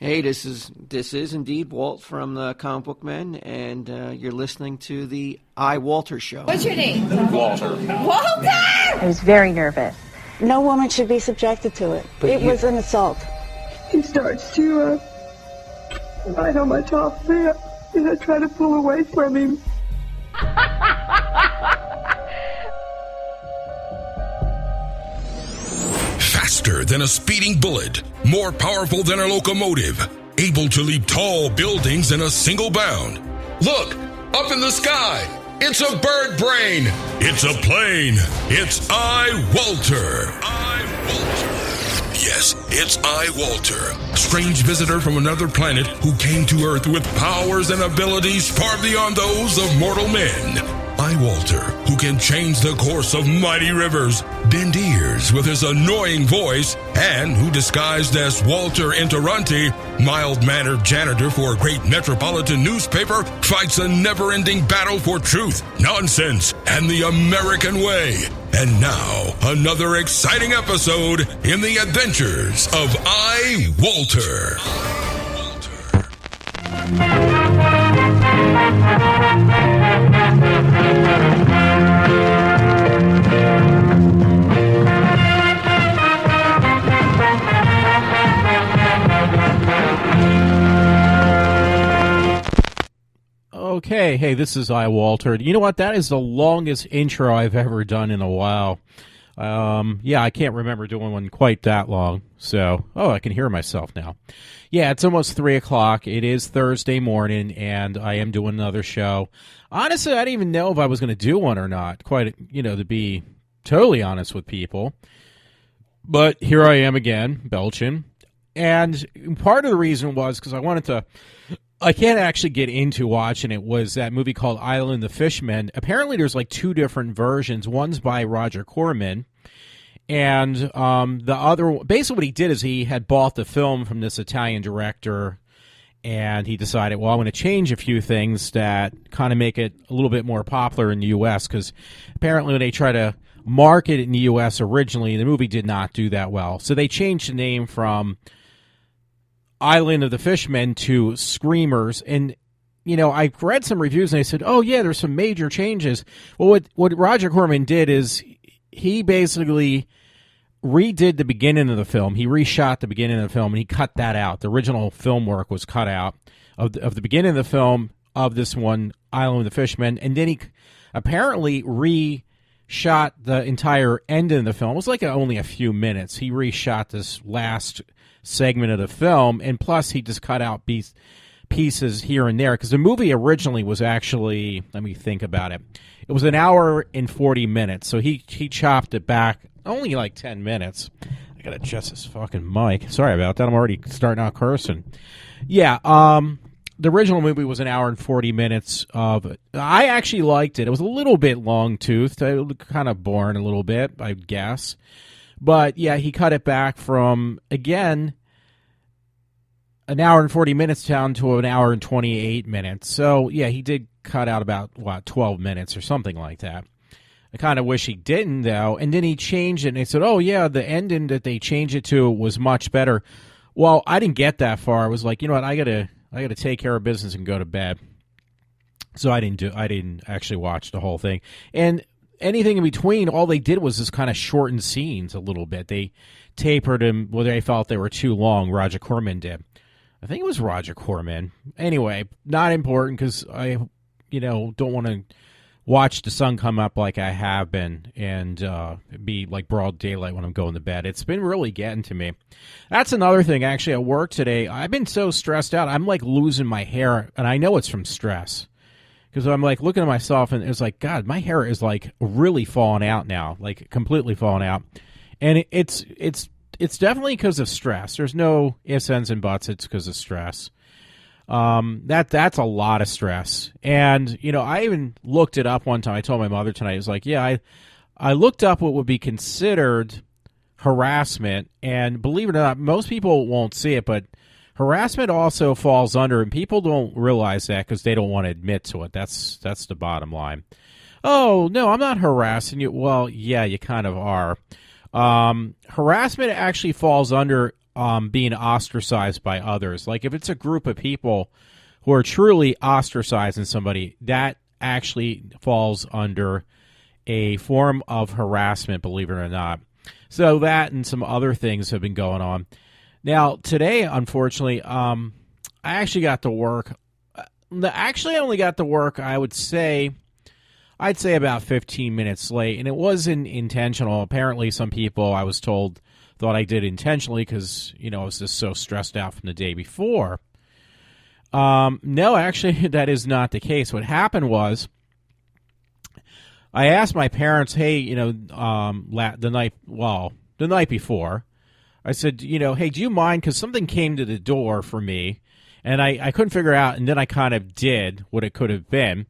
Hey, this is indeed Walt from the Comic Book Men, and you're listening to the iWalter Show. What's your name? Walter. Walter! I was very nervous. No woman should be subjected to it. It was an assault. He starts to bite on my top lip, and I try to pull away from him. Faster than a speeding bullet, more powerful than a locomotive, able to leap tall buildings in a single bound. Look, up in the sky, it's a bird brain, it's a plane, it's iWalter. Yes, it's iWalter, strange visitor from another planet who came to Earth with powers and abilities far beyond those of mortal men. iWalter, who can change the course of mighty rivers, bend ears with his annoying voice, and who disguised as Walter Interranti, mild-mannered janitor for a great metropolitan newspaper, fights a never-ending battle for truth, nonsense, and the American way. And now, another exciting episode in the adventures of iWalter. Okay, hey, this is iWalter. You know what? That is the longest intro I've ever done in a while. Yeah, I can't remember doing one quite that long. So, I can hear myself now. Yeah, it's almost 3 o'clock. It is Thursday morning, and I am doing another show. Honestly, I didn't even know if I was going to do one or not, to be totally honest with people. But here I am again, belching. And part of the reason was because I can't actually get into watching it, was that movie called Island of the Fishmen. Apparently there's like two different versions. One's by Roger Corman, and the other, basically what he did is he had bought the film from this Italian director, and he decided, well, I'm going to change a few things that kind of make it a little bit more popular in the U.S., because apparently when they try to market it in the U.S. originally, the movie did not do that well. So they changed the name from Island of the Fishmen to Screamers. And, I read some reviews and they said, oh, yeah, there's some major changes. Well, what Roger Corman did is he basically redid the beginning of the film. He reshot the beginning of the film and he cut that out. The original film work was cut out of the beginning of the film of this one, Island of the Fishmen. And then he apparently reshot the entire end of the film. It was like only a few minutes. He reshot this last segment of the film, and plus he just cut out pieces here and there, because the movie originally was actually, let me think about it, it was an hour and 40 minutes, so he chopped it back only like 10 minutes. I gotta adjust this fucking mic. Sorry about that. I'm already starting out cursing. Yeah, the original movie was an hour and 40 minutes of it. I actually liked it. It was a little bit long-toothed, kind of boring a little bit, I guess. But, yeah, he cut it back from, again, an hour and 40 minutes down to an hour and 28 minutes. So, yeah, he did cut out about, 12 minutes or something like that. I kind of wish he didn't, though. And then he changed it, and they said, oh, yeah, the ending that they changed it to was much better. Well, I didn't get that far. I was like, you know what, I gotta take care of business and go to bed. So I didn't actually watch the whole thing. And anything in between, all they did was just kind of shorten scenes a little bit. They tapered them where they felt they were too long. Roger Corman did. I think it was Roger Corman. Anyway, not important, because I, don't want to watch the sun come up like I have been and be like broad daylight when I'm going to bed. It's been really getting to me. That's another thing, actually, at work today. I've been so stressed out. I'm like losing my hair, and I know it's from stress. Because I'm like looking at myself and it's like, God, my hair is like really falling out now, like completely falling out. And it's definitely because of stress. There's no ifs, ands, and buts. It's because of stress. That's a lot of stress. And, I even looked it up one time. I told my mother tonight, I was like, yeah, I looked up what would be considered harassment. And believe it or not, most people won't see it, but harassment also falls under, and people don't realize that because they don't want to admit to it. That's the bottom line. Oh, no, I'm not harassing you. Well, yeah, you kind of are. Harassment actually falls under being ostracized by others. Like if it's a group of people who are truly ostracizing somebody, that actually falls under a form of harassment, believe it or not. So that and some other things have been going on. Now, today, unfortunately, I actually got to work. Actually, I only got to work, I'd say about 15 minutes late, and it wasn't intentional. Apparently, some people, I was told, thought I did intentionally because, I was just so stressed out from the day before. No, actually, that is not the case. What happened was, I asked my parents, hey, the night before, I said, hey, do you mind? Because something came to the door for me, and I couldn't figure out, and then I kind of did what it could have been.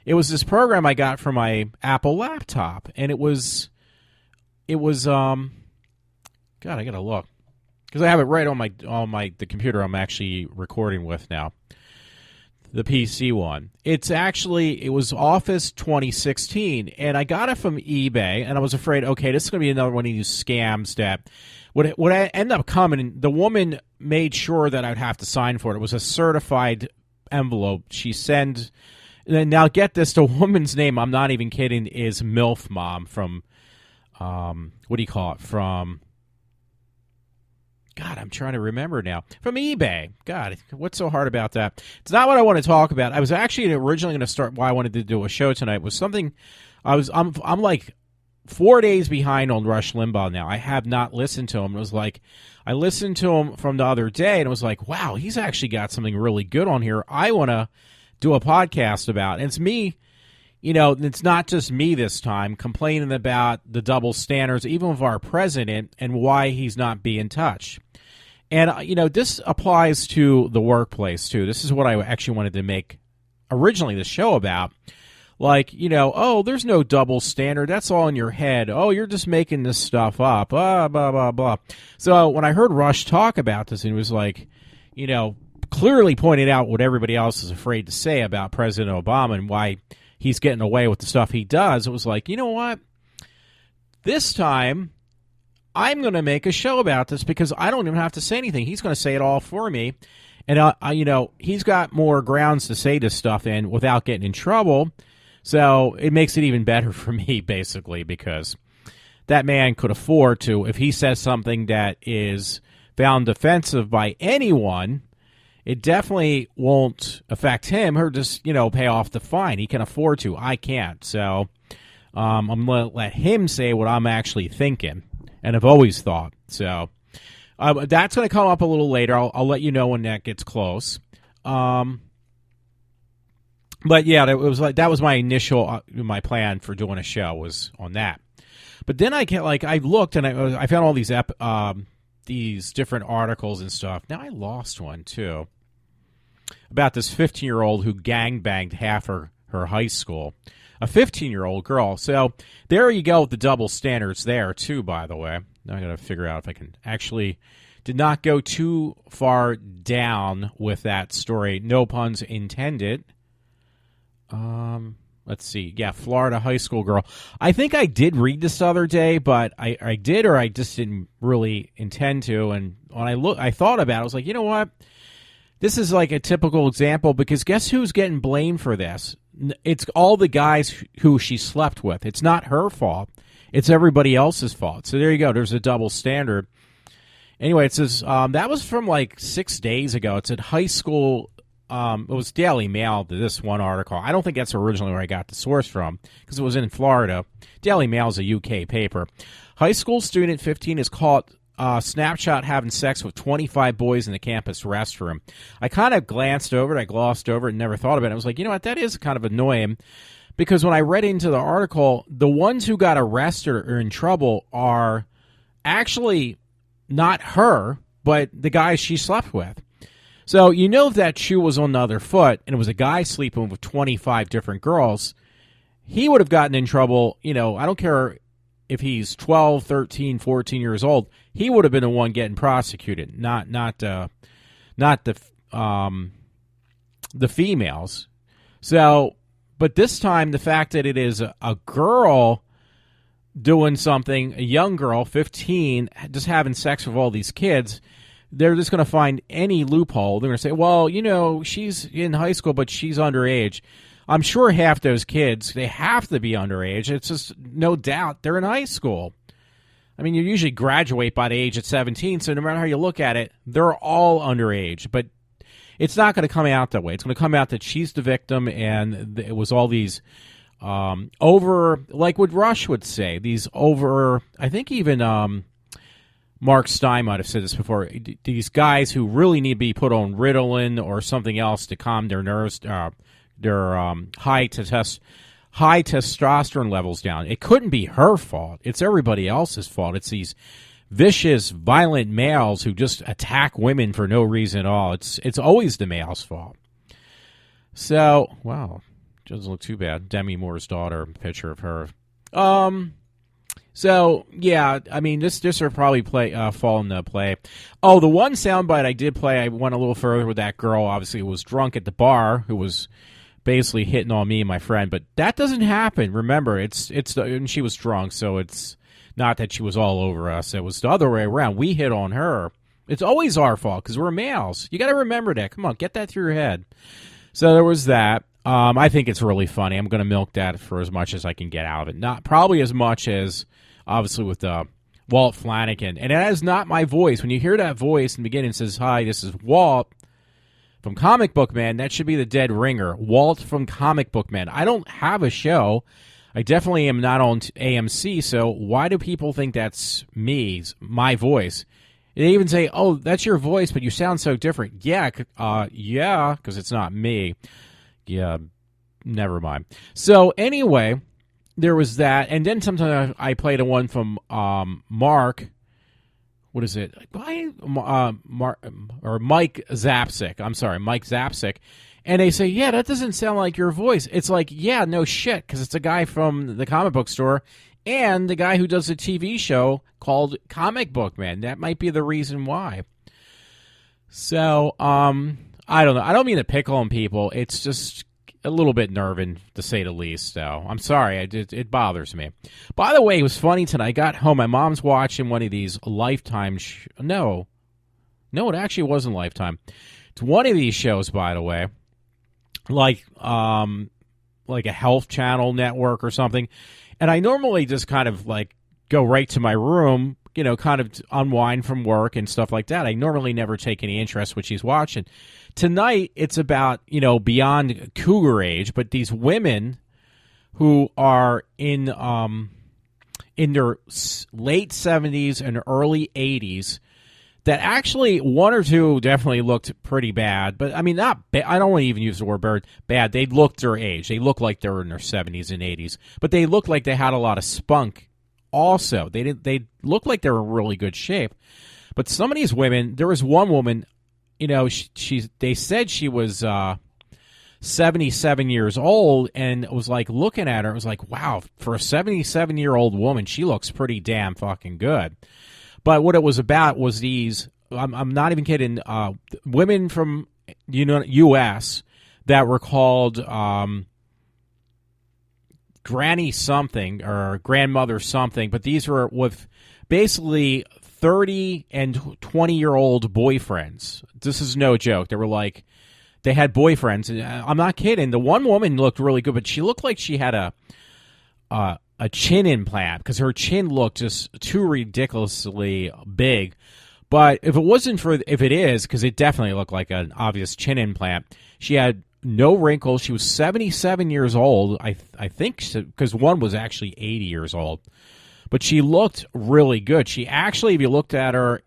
It was this program I got from my Apple laptop, and it was, God, I gotta look, because I have it right on the computer I'm actually recording with now. The PC one. It was Office 2016, and I got it from eBay, and I was afraid, okay, this is going to be another one of these scams that would end up coming. The woman made sure that I'd have to sign for it. It was a certified envelope. She sent, now get this, the woman's name, I'm not even kidding, is MILF Mom from, what do you call it, from... God, I'm trying to remember now. From eBay. God, what's so hard about that? It's not what I want to talk about. I was actually originally going to start why I wanted to do a show tonight was something I'm like 4 days behind on Rush Limbaugh now. I have not listened to him. It was like I listened to him from the other day and it was like, wow, he's actually got something really good on here. I want to do a podcast about. And it's me, it's not just me this time complaining about the double standards, even of our president and why he's not being touched. And, this applies to the workplace, too. This is what I actually wanted to make originally the show about. Like, oh, there's no double standard. That's all in your head. Oh, you're just making this stuff up. Blah, blah, blah, blah. So when I heard Rush talk about this, it was like, clearly pointed out what everybody else is afraid to say about President Obama and why he's getting away with the stuff he does. It was like, you know what? This time, I'm going to make a show about this because I don't even have to say anything. He's going to say it all for me. And, he's got more grounds to say this stuff in without getting in trouble. So it makes it even better for me, basically, because that man could afford to, if he says something that is found offensive by anyone, it definitely won't affect him or just, pay off the fine. He can afford to. I can't. So I'm going to let him say what I'm actually thinking and have always thought. So that's going to come up a little later. I'll let you know when that gets close. But yeah, it was like that was my initial my plan for doing a show was on that. But then I looked and I found all these different articles and stuff. Now I lost one too about this 15-year-old who gangbanged half her high school. A 15-year-old girl. So there you go with the double standards there, too, by the way. Now I got to figure out if I can actually... Did not go too far down with that story. No puns intended. Let's see. Yeah, Florida high school girl. I think I did read this the other day, but I did or I just didn't really intend to. And when I thought about it, I was like, you know what? This is like a typical example because guess who's getting blamed for this? It's all the guys who she slept with. It's not her fault. It's everybody else's fault. So there you go. There's a double standard. Anyway, it says that was from like 6 days ago. It said high school. It was Daily Mail, this one article. I don't think that's originally where I got the source from because it was in Florida. Daily Mail is a UK paper. High school student 15 is caught snapshot having sex with 25 boys in the campus restroom. I kind of glanced over it. I glossed over it and never thought about it. I was like, you know what? That is kind of annoying because when I read into the article, the ones who got arrested or in trouble are actually not her, but the guys she slept with. So you know if that shoe was on the other foot and it was a guy sleeping with 25 different girls, he would have gotten in trouble. I don't care if he's 12, 13, 14 years old, he would have been the one getting prosecuted, not the females. So, but this time the fact that it is a girl doing something, a young girl, 15, just having sex with all these kids, they're just going to find any loophole. They're going to say, well, she's in high school, but she's underage. I'm sure half those kids, they have to be underage. It's just no doubt they're in high school. I mean, you usually graduate by the age of 17, so no matter how you look at it, they're all underage. But it's not going to come out that way. It's going to come out that she's the victim, and it was all these over, like what Rush would say, these over, I think even Mark Stein might have said this before, these guys who really need to be put on Ritalin or something else to calm their nerves, their high testosterone levels down. It couldn't be her fault. It's everybody else's fault. It's these vicious, violent males who just attack women for no reason at all. It's always the male's fault. So, wow, doesn't look too bad. Demi Moore's daughter, picture of her. So, yeah, I mean, this will probably fall into play. Oh, the one soundbite I did play, I went a little further with that girl, obviously, who was drunk at the bar, who was basically hitting on me and my friend, but that doesn't happen. Remember, and she was drunk, so it's not that she was all over us. It was the other way around. We hit on her. It's always our fault because we're males. You got to remember that. Come on, get that through your head. So there was that. I think it's really funny. I'm going to milk that for as much as I can get out of it. Not probably as much as obviously with Walt Flanagan, and that is not my voice. When you hear that voice in the beginning, it says, "Hi, this is Walt from Comic Book Man," that should be the dead ringer. Walt from Comic Book Man. I don't have a show. I definitely am not on AMC, so why do people think that's me, my voice? They even say, oh, that's your voice, but you sound so different. Yeah, because it's not me. Yeah, never mind. So anyway, there was that, and then sometimes I played a one from Mark. What is it? Mike Zapsik. I'm sorry, Mike Zapsik. And they say, yeah, that doesn't sound like your voice. It's like, yeah, no shit, because it's a guy from the comic book store and the guy who does a TV show called Comic Book Man. That might be the reason why. So, I don't know. I don't mean to pick on people. It's just a little bit nerving, to say the least. So I'm sorry. It bothers me. By the way, it was funny tonight. I got home. My mom's watching one of these Lifetime. No, it actually wasn't Lifetime. It's one of these shows, by the way, like a Health Channel network or something. And I normally just kind of like go right to my room, kind of unwind from work and stuff like that. I normally never take any interest in what she's watching. Tonight, it's about, beyond cougar age, but these women who are in their late 70s and early 80s that actually, one or two definitely looked pretty bad. But, I mean, not bad. I don't want to even use the word bad. They looked their age. They looked like they were in their 70s and 80s. But they looked like they had a lot of spunk also. They looked like they were in really good shape. But some of these women, there was one woman, they said she was 77 years old, and it was like looking at her, it was like, wow, for a 77-year-old woman, she looks pretty damn fucking good. But what it was about was these, I'm not even kidding, women from U.S. that were called Granny something or Grandmother something, but these were with basically 30 and 20-year-old boyfriends. This is no joke. They were like, they had boyfriends. And I'm not kidding. The one woman looked really good, but she looked like she had a chin implant because her chin looked just too ridiculously big. But if it is, because it definitely looked like an obvious chin implant, she had no wrinkles. She was 77 years old, I think, because one was actually 80 years old. But she looked really good. She actually, if you looked at her,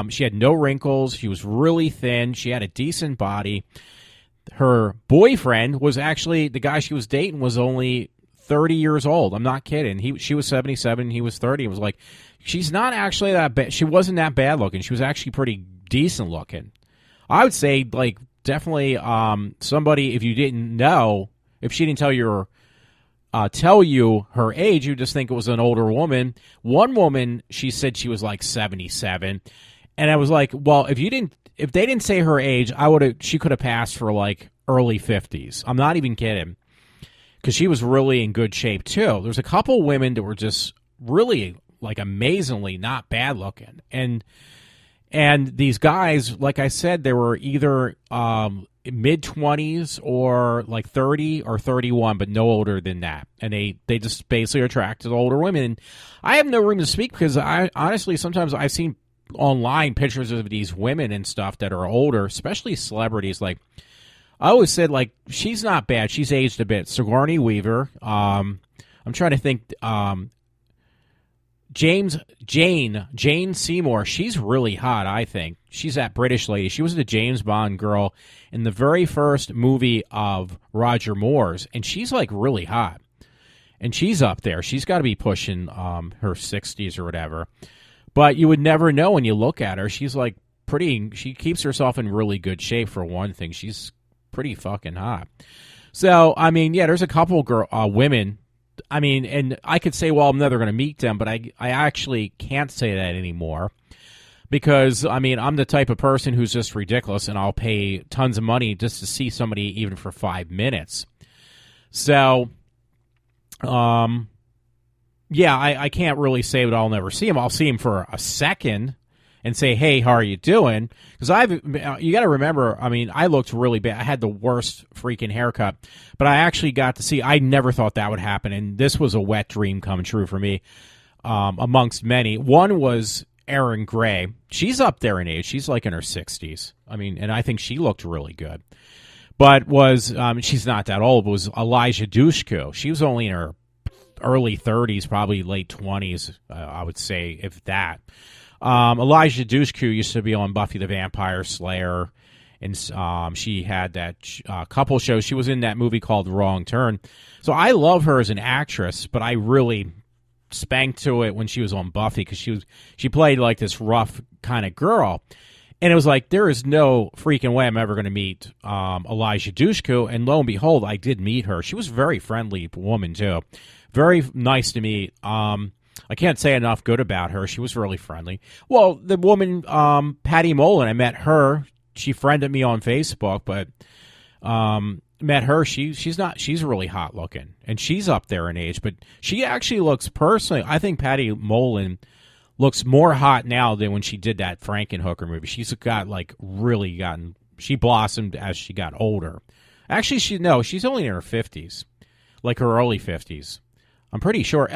she had no wrinkles. She was really thin. She had a decent body. Her boyfriend was actually, the guy she was dating was only 30 years old. I'm not kidding. She was 77, he was 30. It was like, she's not actually that bad. She wasn't that bad looking. She was actually pretty decent looking. I would say, like, definitely somebody, if you didn't know, if she didn't tell you her age, you just think it was an older woman. One woman, she said she was like 77, and I was like, well, if they didn't say her age, she could have passed for like early 50s. I'm not even kidding, because she was really in good shape too. There's a couple women that were just really like amazingly not bad looking. And these guys, like I said, they were either mid-20s or like 30 or 31, but no older than that. And they just basically attracted older women. And I have no room to speak because I honestly, sometimes I've seen online pictures of these women and stuff that are older, especially celebrities. Like, I always said, like, she's not bad. She's aged a bit. Sigourney Weaver. I'm trying to think. Jane Seymour, she's really hot, I think. She's that British lady. She was the James Bond girl in the very first movie of Roger Moore's, and she's, like, really hot. And she's up there. She's got to be pushing her 60s or whatever. But you would never know when you look at her. She's, like, pretty... She keeps herself in really good shape, for one thing. She's pretty fucking hot. So, I mean, yeah, there's a couple women... I mean, and I could say, well, I'm never going to meet them, but I actually can't say that anymore because, I mean, I'm the type of person who's just ridiculous, and I'll pay tons of money just to see somebody even for 5 minutes. So, yeah, I can't really say that I'll never see him. I'll see him for a second and say, hey, how are you doing? Because you got to remember, I mean, I looked really bad. I had the worst freaking haircut, but I actually got to see, I never thought that would happen, and this was a wet dream come true for me, amongst many. One was Erin Gray. She's up there in age. She's like in her 60s. I mean, and I think she looked really good. But she's not that old, was Elijah Dushku. She was only in her early 30s, probably late 20s, I would say, if that. Elijah Dushku used to be on Buffy the Vampire Slayer, and she had that couple shows. She was in that movie called Wrong Turn. So I love her as an actress, but I really spanked to it when she was on Buffy because she played like this rough kind of girl. And it was like, there is no freaking way I'm ever going to meet Elijah Dushku. And lo and behold, I did meet her. She was a very friendly woman, too. Very nice to meet. I can't say enough good about her. She was really friendly. Well, the woman, Patty Mullen, I met her. She friended me on Facebook, but met her. She's really hot looking, and she's up there in age. But she actually looks, personally, I think Patty Mullen looks more hot now than when she did that Frankenhooker movie. She's got she blossomed as she got older. Actually, she's only in her 50s, like her early 50s. I'm pretty sure.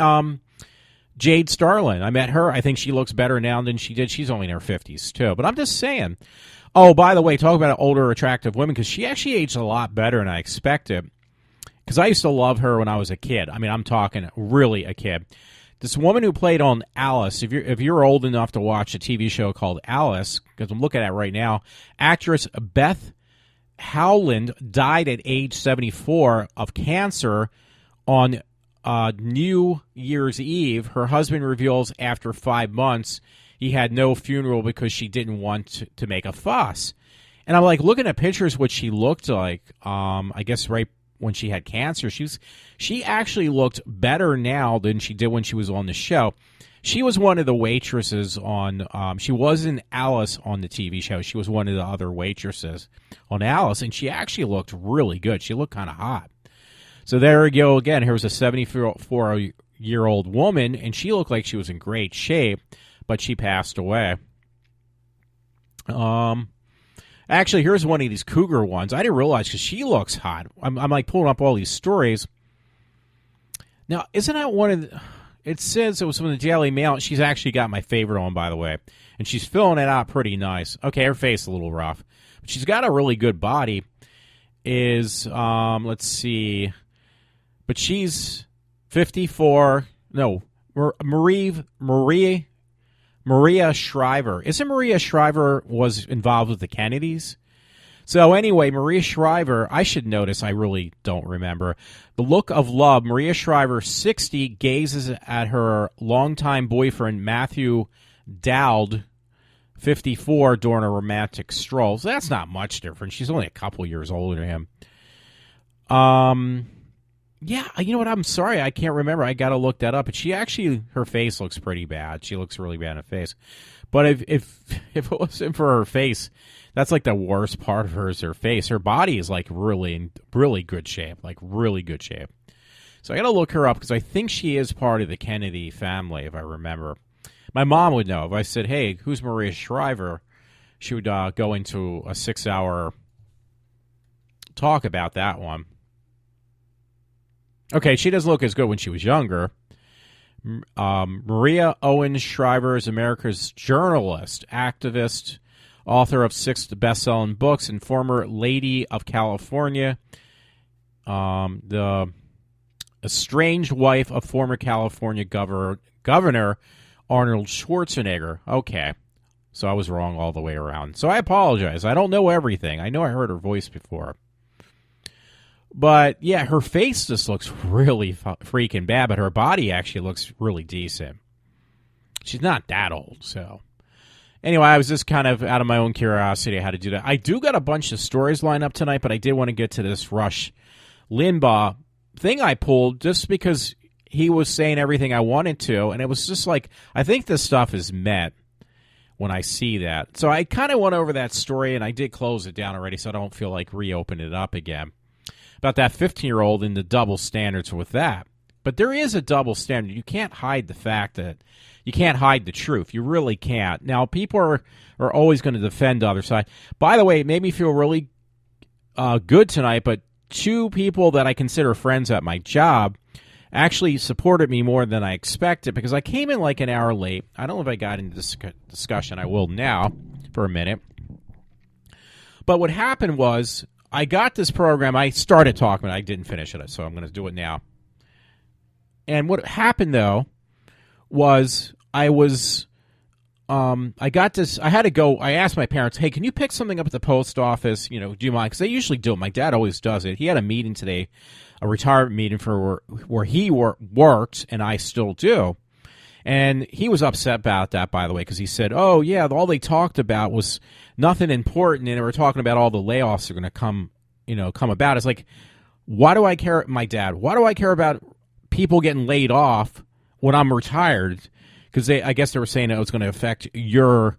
Jade Starlin, I met her. I think she looks better now than she did. She's only in her 50s, too. But I'm just saying. Oh, by the way, talk about older, attractive women, because she actually aged a lot better than I expected. Because I used to love her when I was a kid. I mean, I'm talking really a kid. This woman who played on Alice, if you're old enough to watch a TV show called Alice, because I'm looking at it right now, actress Beth Howland died at age 74 of cancer on New Year's Eve. Her husband reveals after 5 months he had no funeral because she didn't want to make a fuss. And I'm like looking at pictures what she looked like. I guess right when she had cancer, she actually looked better now than she did when she was on the show. She was one of the waitresses on. She wasn't Alice on the TV show. She was one of the other waitresses on Alice, and she actually looked really good. She looked kind of hot. So there we go again. Here was a 74-year-old woman, and she looked like she was in great shape, but she passed away. Actually, here's one of these cougar ones. I didn't realize because she looks hot. I'm like pulling up all these stories. Now, isn't that one of the... It says it was from the Daily Mail. She's actually got my favorite on, by the way, and she's filling it out pretty nice. Okay, her face a little rough, but she's got a really good body. Let's see... But she's 54. No, Maria Shriver. Isn't Maria Shriver was involved with the Kennedys? So anyway, Maria Shriver, I should notice, I really don't remember. The Look of Love, Maria Shriver, 60, gazes at her longtime boyfriend, Matthew Dowd, 54, during a romantic stroll. So that's not much different. She's only a couple years older than him. Yeah, you know what? I'm sorry. I can't remember. I got to look that up. But her face looks pretty bad. She looks really bad in the face. But if it wasn't for her face, that's like the worst part of her is her face. Her body is like really, really good shape. Like really good shape. So I got to look her up because I think she is part of the Kennedy family, if I remember. My mom would know. If I said, hey, who's Maria Shriver, she would go into a 6-hour talk about that one. Okay, she doesn't look as good when she was younger. Maria Owen Shriver is America's journalist, activist, author of 6 best-selling books, and former Lady of California. The estranged wife of former California Governor Arnold Schwarzenegger. Okay, so I was wrong all the way around. So I apologize. I don't know everything. I know I heard her voice before. But, yeah, her face just looks really freaking bad, but her body actually looks really decent. She's not that old, so. Anyway, I was just kind of out of my own curiosity how to do that. I do got a bunch of stories lined up tonight, but I did want to get to this Rush Limbaugh thing I pulled just because he was saying everything I wanted to, and it was just like, I think this stuff is met when I see that. So I kind of went over that story, and I did close it down already, so I don't feel like reopening it up again. About that 15-year-old and the double standards with that. But there is a double standard. You can't hide the fact that you can't hide the truth. You really can't. Now, people are always going to defend the other side. By the way, it made me feel really good tonight, but 2 people that I consider friends at my job actually supported me more than I expected because I came in like an hour late. I don't know if I got into this discussion. I will now for a minute. But what happened was I got this program. I started talking, but I didn't finish it, so I'm going to do it now. And what happened, though, was I got this. I had to go. I asked my parents, hey, can you pick something up at the post office? Do you mind? Because they usually do it. My dad always does it. He had a meeting today, a retirement meeting for where he worked, and I still do. And he was upset about that, by the way, because he said, oh, yeah, all they talked about was nothing important, and they were talking about all the layoffs that are going to come about. It's like, why do I care, my dad, why do I care about people getting laid off when I'm retired? Because I guess they were saying it was going to affect your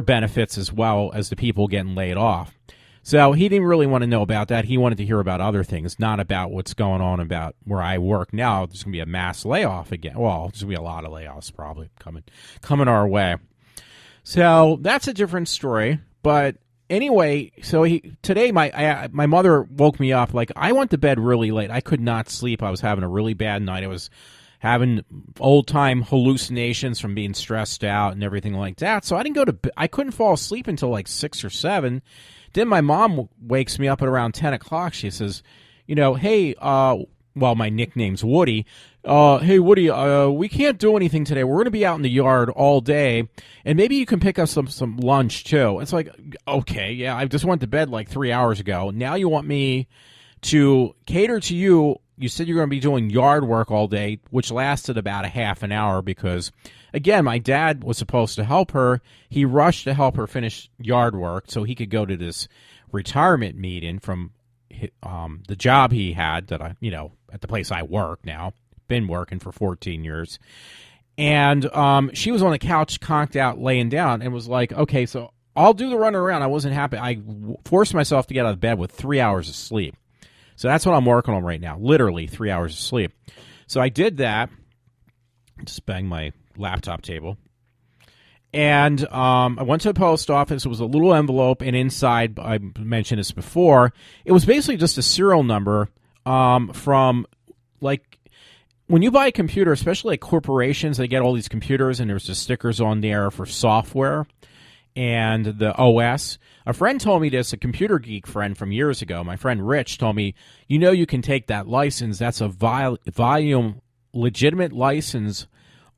benefits as well as the people getting laid off. So he didn't really want to know about that. He wanted to hear about other things, not about what's going on about where I work now. There's going to be a mass layoff again. Well, there's going to be a lot of layoffs probably coming our way. So that's a different story. But anyway, so today my mother woke me up. Like, I went to bed really late. I could not sleep. I was having a really bad night. I was having old-time hallucinations from being stressed out and everything like that. So I didn't go to bed. I couldn't fall asleep until like 6 or 7. Then my mom wakes me up at around 10 o'clock. She says, hey, well, my nickname's Woody. Hey, Woody, we can't do anything today. We're going to be out in the yard all day, and maybe you can pick up some lunch, too. It's like, okay, yeah, I just went to bed like 3 hours ago. Now you want me to cater to you. You said you're going to be doing yard work all day, which lasted about a half an hour because, again, my dad was supposed to help her. He rushed to help her finish yard work so he could go to this retirement meeting from the job he had that at the place I work now. Been working for 14 years. And she was on the couch, conked out, laying down, and was like, okay, so I'll do the run around. I wasn't happy. I forced myself to get out of bed with 3 hours of sleep. So that's what I'm working on right now, literally 3 hours of sleep. So I did that. Just banged my laptop table. And I went to the post office. It was a little envelope, and inside, I mentioned this before, it was basically just a serial number from, like, when you buy a computer, especially like corporations, they get all these computers, and there's just stickers on there for software and the OS. A friend told me this, a computer geek friend from years ago. My friend Rich told me, you can take that license. That's a volume, legitimate license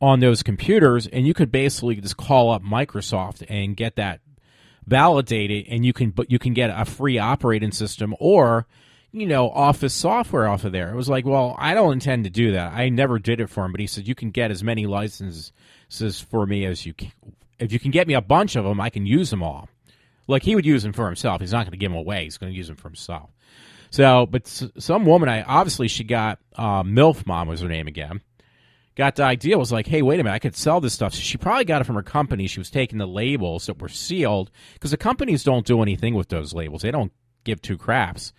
on those computers, and you could basically just call up Microsoft and get that validated, and you can get a free operating system or Office software off of there. It was like, well, I don't intend to do that. I never did it for him, but he said, you can get as many licenses for me as you can. If you can get me a bunch of them, I can use them all. Like, he would use them for himself. He's not going to give them away. He's going to use them for himself. So, but some woman, she got, MILF Mom was her name again, got the idea, was like, hey, wait a minute, I could sell this stuff. So she probably got it from her company. She was taking the labels that were sealed, because the companies don't do anything with those labels. They don't give two craps.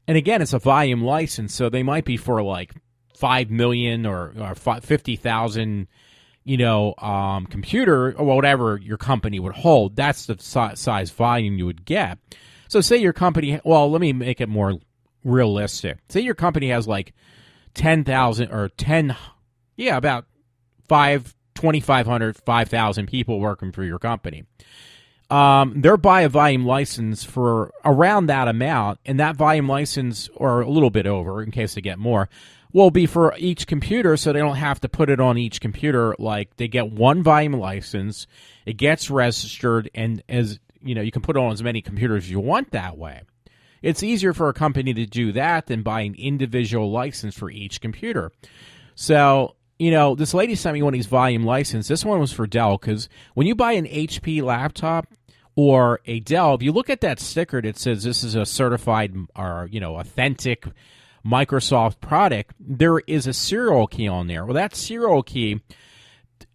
And again, it's a volume license, so they might be for like 5 million or 50,000, computer or whatever your company would hold. That's the size volume you would get. So say your company, well, let me make it more realistic. Say your company has like 10,000 or 10, about 2,500, 5,000 people working for your company. They're buy a volume license for around that amount, and that volume license, or a little bit over in case they get more, will be for each computer, so they don't have to put it on each computer. Like, they get one volume license, it gets registered, and as you can put it on as many computers as you want that way. It's easier for a company to do that than buy an individual license for each computer. So, this lady sent me one of these volume licenses. This one was for Dell, because when you buy an HP laptop or a Dell, if you look at that sticker that says this is a certified or, authentic Microsoft product, there is a serial key on there. Well, that serial key,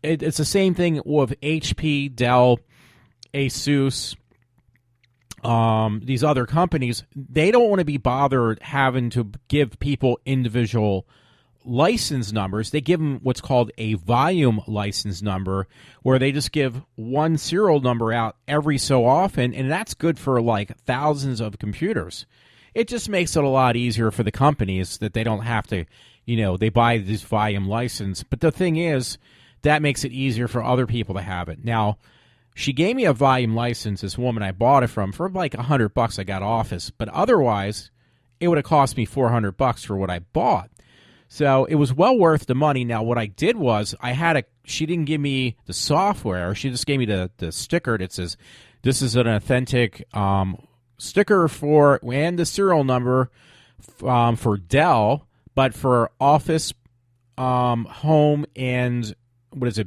it's the same thing with HP, Dell, Asus, these other companies. They don't want to be bothered having to give people individual license numbers. They give them what's called a volume license number, where they just give one serial number out every so often, and that's good for like thousands of computers. It just makes it a lot easier for the companies that they don't have to, they buy this volume license. But the thing is, that makes it easier for other people to have it. Now, she gave me a volume license, this woman I bought it from, for like $100. I got Office, but otherwise it would have cost me $400 for what I bought. So it was well worth the money. Now, what I did was she didn't give me the software. She just gave me the sticker that says this is an authentic sticker and the serial number for Dell, but for Office, Home, and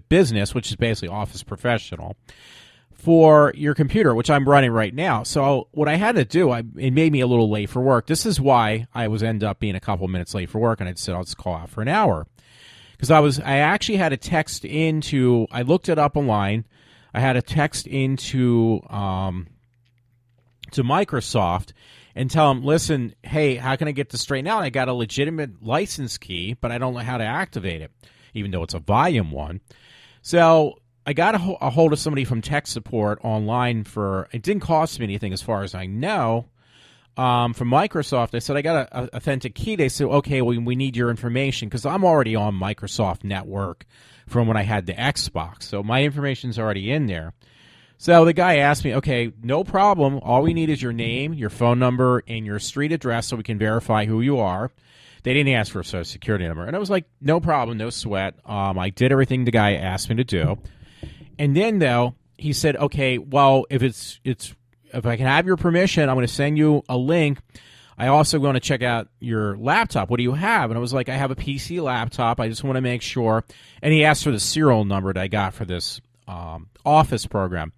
Business, which is basically Office Professional, for your computer, which I'm running right now. So what I had to do, it made me a little late for work. This is why I end up being a couple minutes late for work, and I said I'll just call out for an hour. Because I actually had a text into, I looked it up online, I had a text into to Microsoft and tell them, listen, hey, how can I get this straightened out? I got a legitimate license key, but I don't know how to activate it, even though it's a volume one. So I got a hold of somebody from tech support online it didn't cost me anything as far as I know, from Microsoft. I said, I got an authentic key. They said, okay, well, we need your information, because I'm already on Microsoft Network from when I had the Xbox. So my information's already in there. So the guy asked me, okay, no problem. All we need is your name, your phone number, and your street address so we can verify who you are. They didn't ask for a social security number. And I was like, no problem, no sweat. I did everything the guy asked me to do. And then, though, he said, okay, well, if I can have your permission, I'm going to send you a link. I also want to check out your laptop. What do you have? And I was like, I have a PC laptop. I just want to make sure. And he asked for the serial number that I got for this Office program.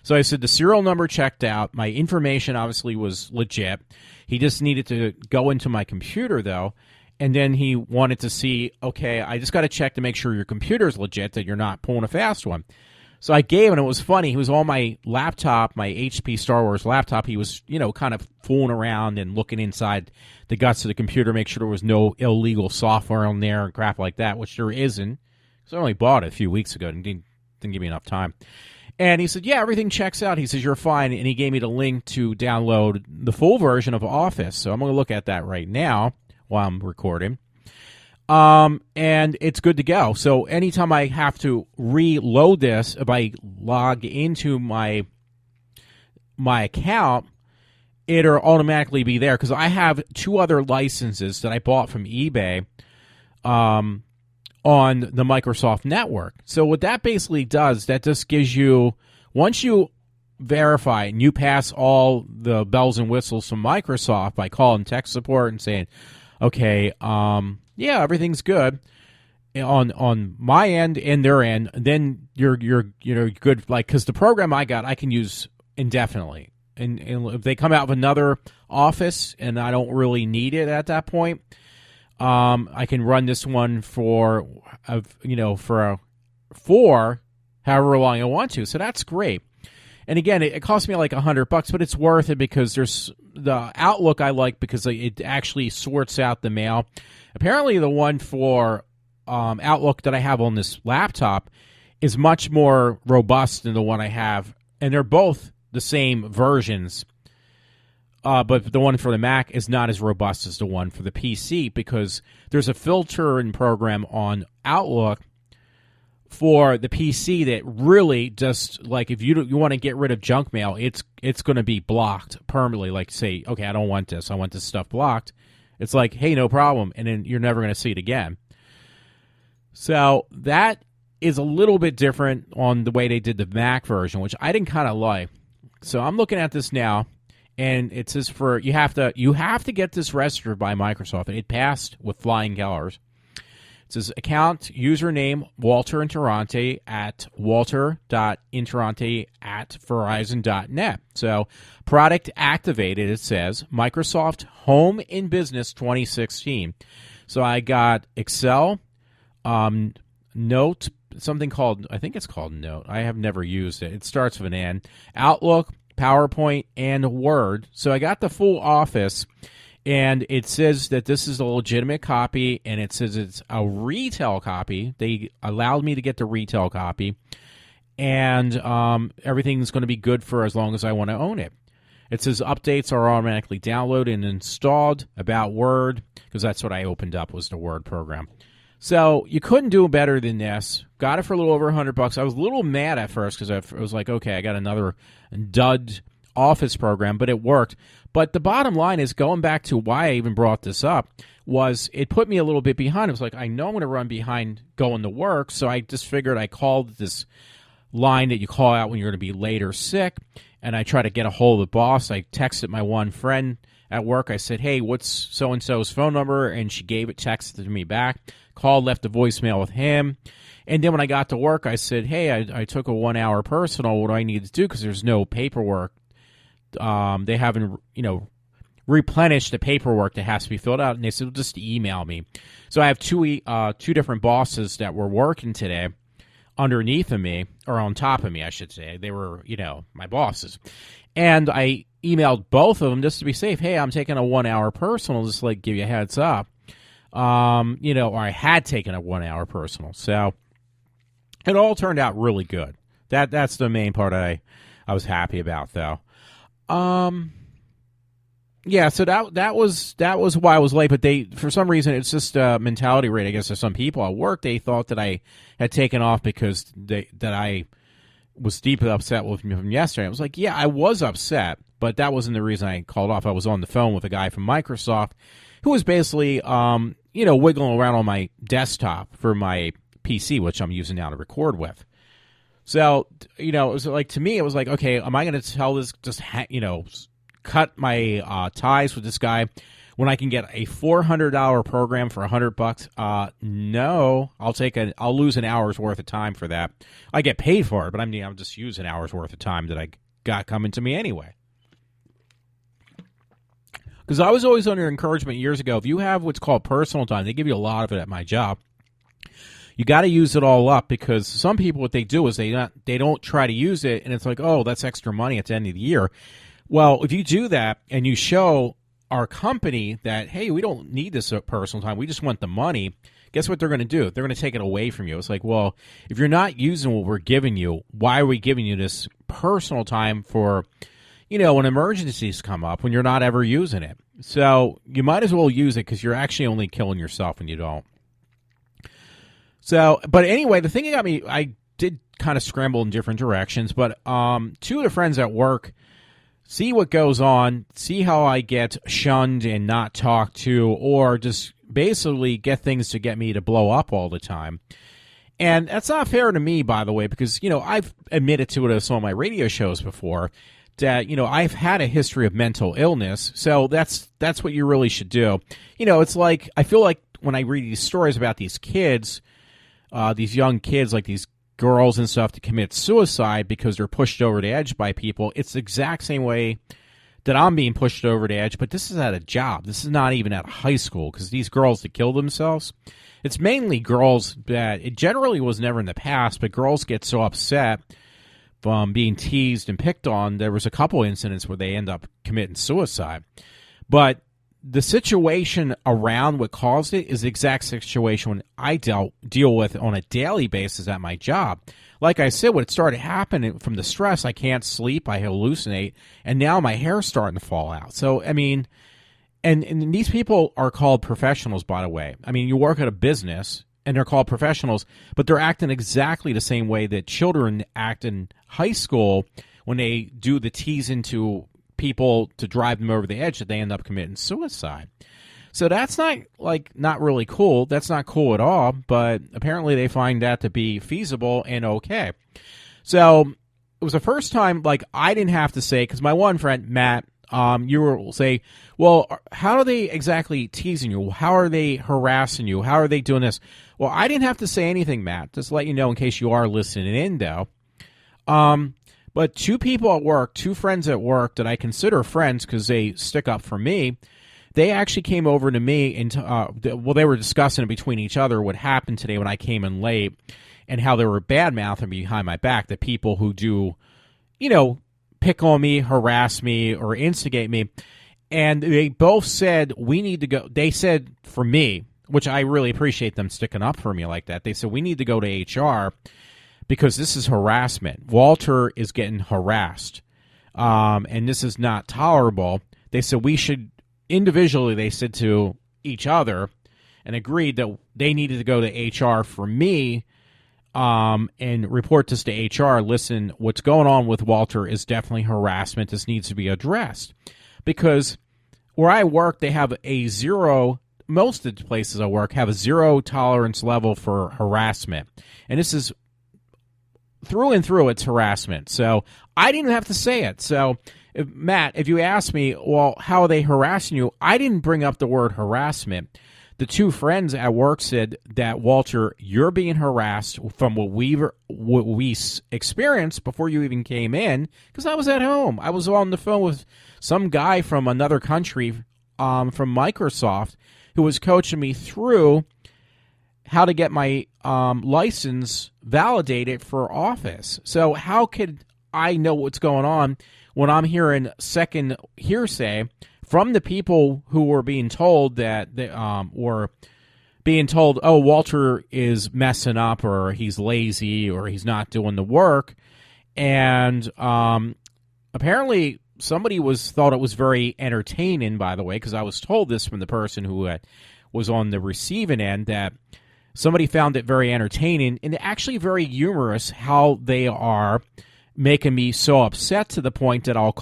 So I said the serial number checked out. My information obviously was legit. He just needed to go into my computer, though, and then he wanted to see, okay, I just got to check to make sure your computer's legit, that you're not pulling a fast one. So I gave, and it was funny, he was on my laptop, my HP Star Wars laptop. He was, kind of fooling around and looking inside the guts of the computer, make sure there was no illegal software on there and crap like that, which there isn't, because I only bought it a few weeks ago and didn't give me enough time. And he said, yeah, everything checks out. He says, you're fine. And he gave me the link to download the full version of Office. So I'm going to look at that right now while I'm recording. And it's good to go. So anytime I have to reload this, if I log into my account, it'll automatically be there, because I have 2 other licenses that I bought from eBay on the Microsoft Network. So what that basically does, that just gives you, once you verify and you pass all the bells and whistles from Microsoft by calling tech support and saying, okay, yeah, everything's good on my end and their end, then you're good. Like, because the program I got, I can use indefinitely, and if they come out with another Office and I don't really need it at that point, I can run this one for however long I want to. So that's great. And again, it cost me like $100, but it's worth it, because there's the Outlook I like because it actually sorts out the mail. Apparently, the one for Outlook that I have on this laptop is much more robust than the one I have, and they're both the same versions. But the one for the Mac is not as robust as the one for the PC because there's a filtering program on Outlook for the PC that really just, like, if you want to get rid of junk mail, it's going to be blocked permanently. Like, say, okay, I don't want this. I want this stuff blocked. It's like, hey, no problem, and then you're never going to see it again. So that is a little bit different on the way they did the Mac version, which I didn't kind of like. So I'm looking at this now, and it says you have to get this registered by Microsoft, and it passed with flying colors. It says account username Walter Interante at walter.interante@verizon.net. So product activated, it says Microsoft Home in Business 2016. So I got Excel, Note, something called, I think it's called Note. I have never used it. It starts with an N. Outlook, PowerPoint, and Word. So I got the full Office. And it says that this is a legitimate copy, and it says it's a retail copy. They allowed me to get the retail copy, and everything's going to be good for as long as I want to own it. It says updates are automatically downloaded and installed. About Word, because that's what I opened up, was the Word program. So you couldn't do better than this. Got it for a little over $100. I was a little mad at first because I was like, okay, I got another dud Office program, but it worked. But the bottom line is, going back to why I even brought this up, was it put me a little bit behind. It was like, I know I'm going to run behind going to work, so I just figured I called this line that you call out when you're going to be late or sick, and I try to get a hold of the boss. I texted my one friend at work. I said, hey, what's so-and-so's phone number? And she gave it, texted me back, called, left a voicemail with him. And then when I got to work, I said, hey, I took a 1 hour personal. What do I need to do? Because there's no paperwork. They haven't, replenished the paperwork that has to be filled out, and they said, well, just email me. So I have two different bosses that were working today underneath of me, or on top of me, I should say. They were, my bosses. And I emailed both of them just to be safe. Hey, I'm taking a 1 hour personal, just like give you a heads up. Or I had taken a 1 hour personal. So it all turned out really good. That's the main part I was happy about, though. Yeah, so that was why I was late, but for some reason, it's just a mentality rate, I guess, of some people at work. They thought that I had taken off because that I was deeply upset with me from yesterday. I was like, yeah, I was upset, but that wasn't the reason I called off. I was on the phone with a guy from Microsoft who was basically, wiggling around on my desktop for my PC, which I'm using now to record with. So, it was like, to me, it was like, okay, am I going to tell this, cut my ties with this guy when I can get a $400 program for $100? No, I'll lose an hour's worth of time for that. I get paid for it, but I'm just using an hour's worth of time that I got coming to me anyway. Because I was always under encouragement years ago, if you have what's called personal time, they give you a lot of it at my job. You got to use it all up, because some people, what they do is they don't try to use it, and it's like, oh, that's extra money at the end of the year. Well, if you do that and you show our company that, hey, we don't need this personal time, we just want the money, guess what they're going to do? They're going to take it away from you. It's like, well, if you're not using what we're giving you, why are we giving you this personal time for, when emergencies come up, when you're not ever using it? So you might as well use it, because you're actually only killing yourself when you don't. So, but anyway, the thing that got me, I did kind of scramble in different directions, but two of the friends at work see what goes on, see how I get shunned and not talked to, or just basically get things to get me to blow up all the time. And that's not fair to me, by the way, because, I've admitted to it on some of my radio shows before that, I've had a history of mental illness, so that's what you really should do. It's like, I feel like when I read these stories about these kids, these young kids, like these girls and stuff, to commit suicide because they're pushed over the edge by people, it's the exact same way that I'm being pushed over the edge, but this is at a job. This is not even at high school, because these girls that kill themselves, it's mainly girls that, it generally was never in the past, but girls get so upset from being teased and picked on, there was a couple incidents where they end up committing suicide. But the situation around what caused it is the exact situation I deal with on a daily basis at my job. Like I said, when it started happening from the stress, I can't sleep, I hallucinate, and now my hair's starting to fall out. So, I mean, and these people are called professionals, by the way. I mean, you work at a business, and they're called professionals, but they're acting exactly the same way that children act in high school when they do the tease into people to drive them over the edge that they end up committing suicide. So that's not really cool. That's not cool at all, but apparently they find that to be feasible and okay. So it was the first time, like, I didn't have to say, because my one friend, Matt, you will say, well, how are they exactly teasing you? How are they harassing you? How are they doing this? Well, I didn't have to say anything, Matt, just to let you know in case you are listening in, though. But two people at work, two friends at work that I consider friends because they stick up for me, they actually came over to me and, they were discussing it between each other what happened today when I came in late and how they were bad-mouthing me behind my back, the people who do, pick on me, harass me, or instigate me. And they both said, we need to go. They said, for me, which I really appreciate them sticking up for me like that, they said, we need to go to HR because this is harassment. Walter is getting harassed, and this is not tolerable. They said we should, individually, they said to each other and agreed that they needed to go to HR for me and report this to HR. Listen, what's going on with Walter is definitely harassment. This needs to be addressed. Because where I work, they have a zero, most of the places I work have a zero tolerance level for harassment. And this is through and through, it's harassment. So I didn't have to say it. So, Matt, if you ask me, well, how are they harassing you? I didn't bring up the word harassment. The two friends at work said that, Walter, you're being harassed from what we experienced before you even came in, because I was at home. I was on the phone with some guy from another country from Microsoft who was coaching me through how to get my license validated for office. So how could I know what's going on when I'm hearing second hearsay from the people who were being told that they were being told, oh, Walter is messing up, or he's lazy, or he's not doing the work. And apparently somebody thought it was very entertaining, by the way, because I was told this from the person who was on the receiving end, that somebody found it very entertaining and actually very humorous how they are making me so upset to the point that I'll,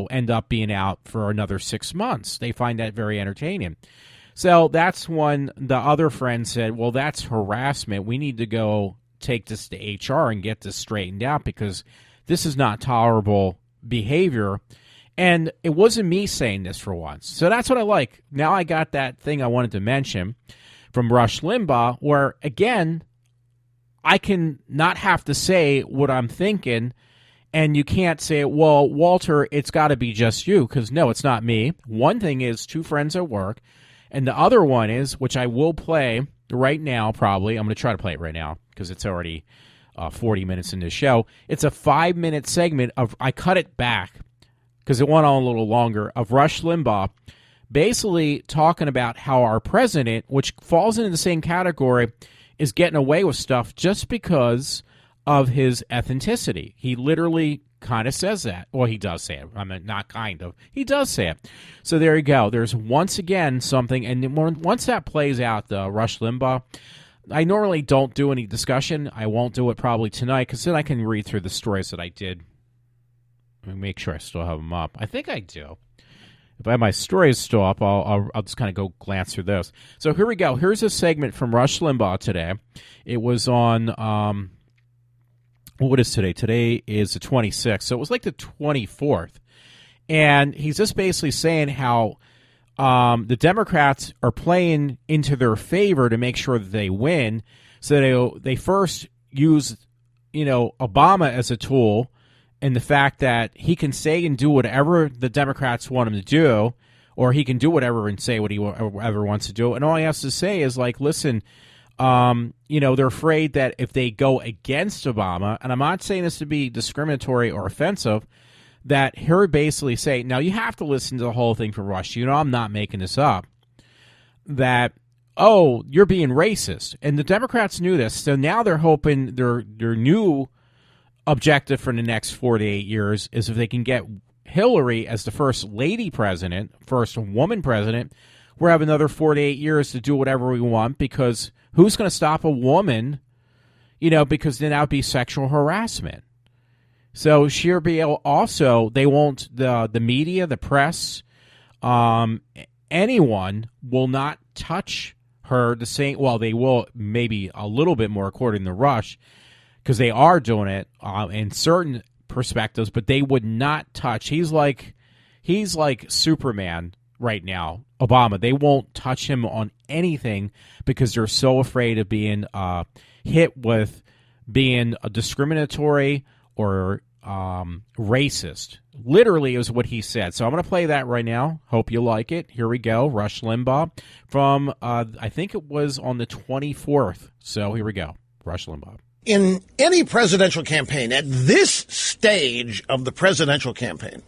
end up being out for another 6 months. They find that very entertaining. So that's when the other friend said, well, that's harassment. We need to go take this to HR and get this straightened out because this is not tolerable behavior. And it wasn't me saying this for once. So that's what I like. Now I got that thing I wanted to mention from Rush Limbaugh, where, again, I can not have to say what I'm thinking. And you can't say, well, Walter, it's got to be just you, because no, it's not me. One thing is two friends at work, and the other one is, which I will play right now probably. I'm going to try to play it right now because it's already 40 minutes into the show. It's a 5-minute segment of, I cut it back because it went on a little longer, of Rush Limbaugh basically talking about how our president, which falls into the same category, is getting away with stuff just because of his ethnicity. He literally kind of says that. Well, he does say it. I mean, not kind of. He does say it. So there you go. There's once again something, and once that plays out, Rush Limbaugh, I normally don't do any discussion. I won't do it probably tonight, because then I can read through the stories that I did. Let me make sure I still have them up. I think I do. If I have my stories still up, I'll just kind of go glance through those. So here we go. Here's a segment from Rush Limbaugh today. It was on... what is today? Today is the 26th, so it was like the 24th. And he's just basically saying how the Democrats are playing into their favor to make sure that they win. So they first use, Obama as a tool, and the fact that he can say and do whatever the Democrats want him to do, or he can do whatever and say what he ever wants to do. And all he has to say is, like, listen, they're afraid that if they go against Obama, and I'm not saying this to be discriminatory or offensive, that he'll basically say, now you have to listen to the whole thing from Rush. I'm not making this up. That, oh, you're being racist. And the Democrats knew this, so now they're hoping their new objective for the next 4 to 8 years is if they can get Hillary as the first lady president, first woman president, we'll have another 4 to 8 years to do whatever we want, because who's going to stop a woman, because then that would be sexual harassment. So she'll be able also, they won't, the media, the press, anyone will not touch her the same, well, they will maybe a little bit more according to Rush, because they are doing it in certain perspectives, but they would not touch. He's like Superman right now, Obama. They won't touch him on anything because they're so afraid of being hit with being discriminatory or racist. Literally is what he said. So I'm going to play that right now. Hope you like it. Here we go. Rush Limbaugh from, I think it was on the 24th. So here we go. Rush Limbaugh. In any presidential campaign, at this stage of the presidential campaign,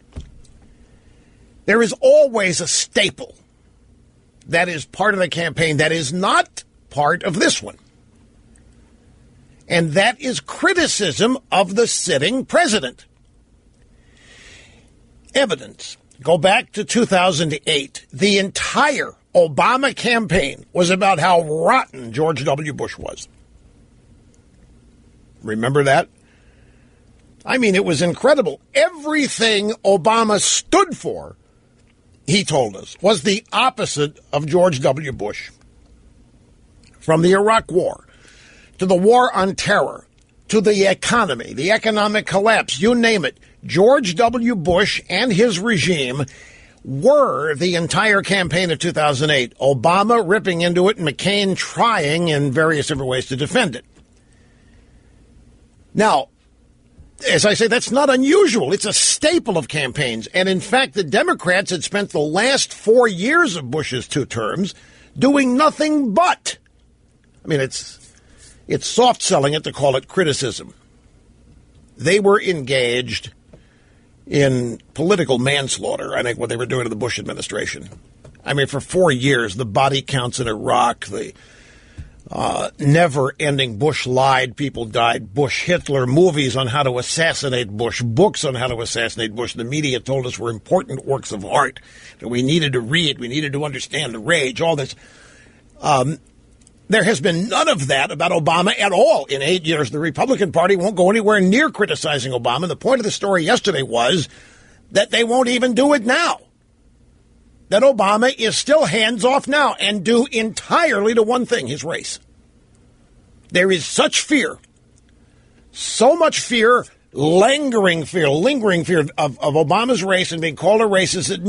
there is always a staple that is part of the campaign that is not part of this one. And that is criticism of the sitting president. Evidence. Go back to 2008. The entire Obama campaign was about how rotten George W. Bush was. Remember that? I mean, it was incredible. Everything Obama stood for, he told us, was the opposite of George W. Bush. From the Iraq War, to the war on terror, to the economy, the economic collapse, you name it, George W. Bush and his regime were the entire campaign of 2008. Obama ripping into it and McCain trying in various different ways to defend it. Now, as I say, that's not unusual. It's a staple of campaigns. And in fact, the Democrats had spent the last 4 years of Bush's 2 terms doing nothing but. I mean, it's soft selling it to call it criticism. They were engaged in political manslaughter, I think, what they were doing to the Bush administration. I mean, for 4 years, the body counts in Iraq, the never-ending Bush lied, people died, Bush Hitler, movies on how to assassinate Bush, books on how to assassinate Bush. The media told us were important works of art that we needed to read, we needed to understand the rage, all this. There has been none of that about Obama at all in 8 years. The Republican Party won't go anywhere near criticizing Obama. The point of the story yesterday was that they won't even do it now. That Obama is still hands-off now and due entirely to one thing, his race. There is such fear, so much fear, lingering fear of Obama's race and being called a racist that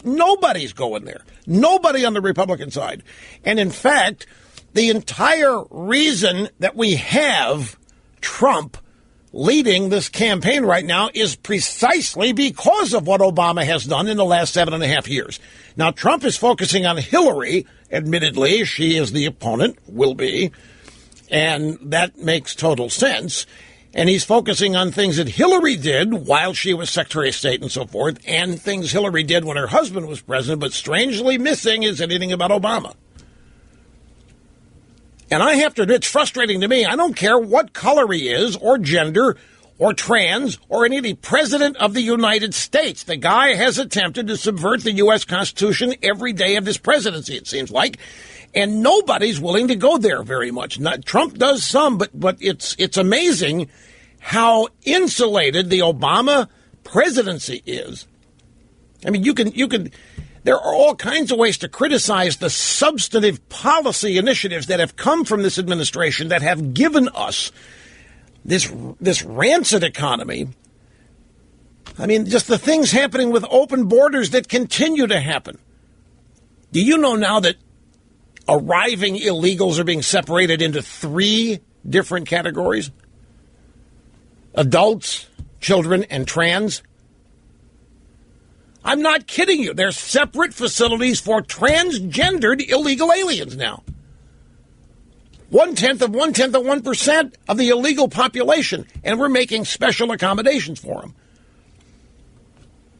nobody's going there. Nobody on the Republican side. And in fact, the entire reason that we have Trump leading this campaign right now is precisely because of what Obama has done in the last 7.5 years. Now, Trump is focusing on Hillary. Admittedly, she is the opponent, will be, and that makes total sense. And he's focusing on things that Hillary did while she was Secretary of State and so forth, and things Hillary did when her husband was president, but strangely missing is anything about Obama. And I have to admit, it's frustrating to me. I don't care what color he is, or gender, or trans, or any president of the United States. The guy has attempted to subvert the U.S. Constitution every day of his presidency, it seems like. And nobody's willing to go there very much. Trump does some, but it's amazing how insulated the Obama presidency is. I mean, you can. There are all kinds of ways to criticize the substantive policy initiatives that have come from this administration that have given us this rancid economy. I mean, just the things happening with open borders that continue to happen. Do you know now that arriving illegals are being separated into 3 different categories? Adults, children, and trans. I'm not kidding you. There's separate facilities for transgendered illegal aliens now. 1/10 of 1% of the illegal population, and we're making special accommodations for them.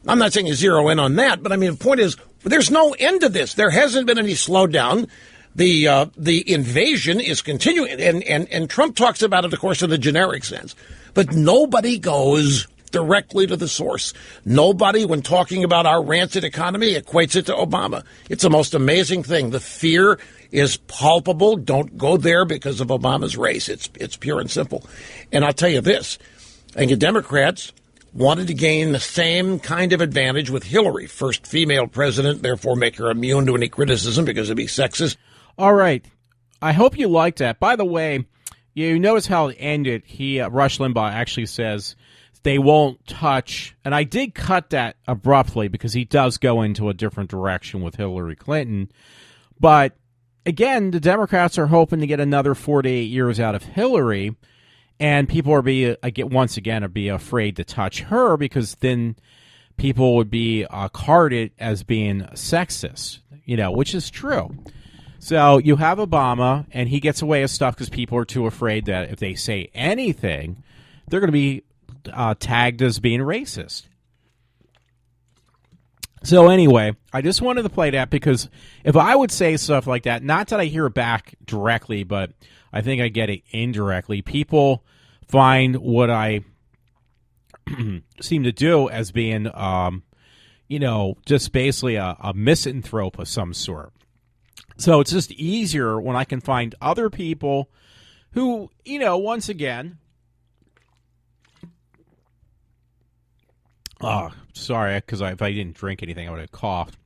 I'm not saying you zero in on that, but I mean, the point is, there's no end to this. There hasn't been any slowdown. The invasion is continuing, and Trump talks about it, of course, in the generic sense. But nobody goes directly to the source. Nobody, when talking about our rancid economy, equates it to Obama. It's the most amazing thing. The fear is palpable. Don't go there because of Obama's race. It's pure and simple. And I'll tell you this. I think the Democrats wanted to gain the same kind of advantage with Hillary, first female president, therefore make her immune to any criticism because it'd be sexist. All right. I hope you liked that. By the way, you notice how it ended. Rush Limbaugh actually says they won't touch, and I did cut that abruptly because he does go into a different direction with Hillary Clinton. But again, the Democrats are hoping to get another 4 to 8 years out of Hillary, and people are once again afraid to touch her because then people would be carded as being sexist, which is true. So you have Obama, and he gets away with stuff because people are too afraid that if they say anything, they're going to be tagged as being racist. So anyway, I just wanted to play that because if I would say stuff like that, not that I hear it back directly, but I think I get it indirectly, people find what I seem to do as being, just basically a misanthrope of some sort. So it's just easier when I can find other people who, once again, sorry, because if I didn't drink anything, I would have coughed.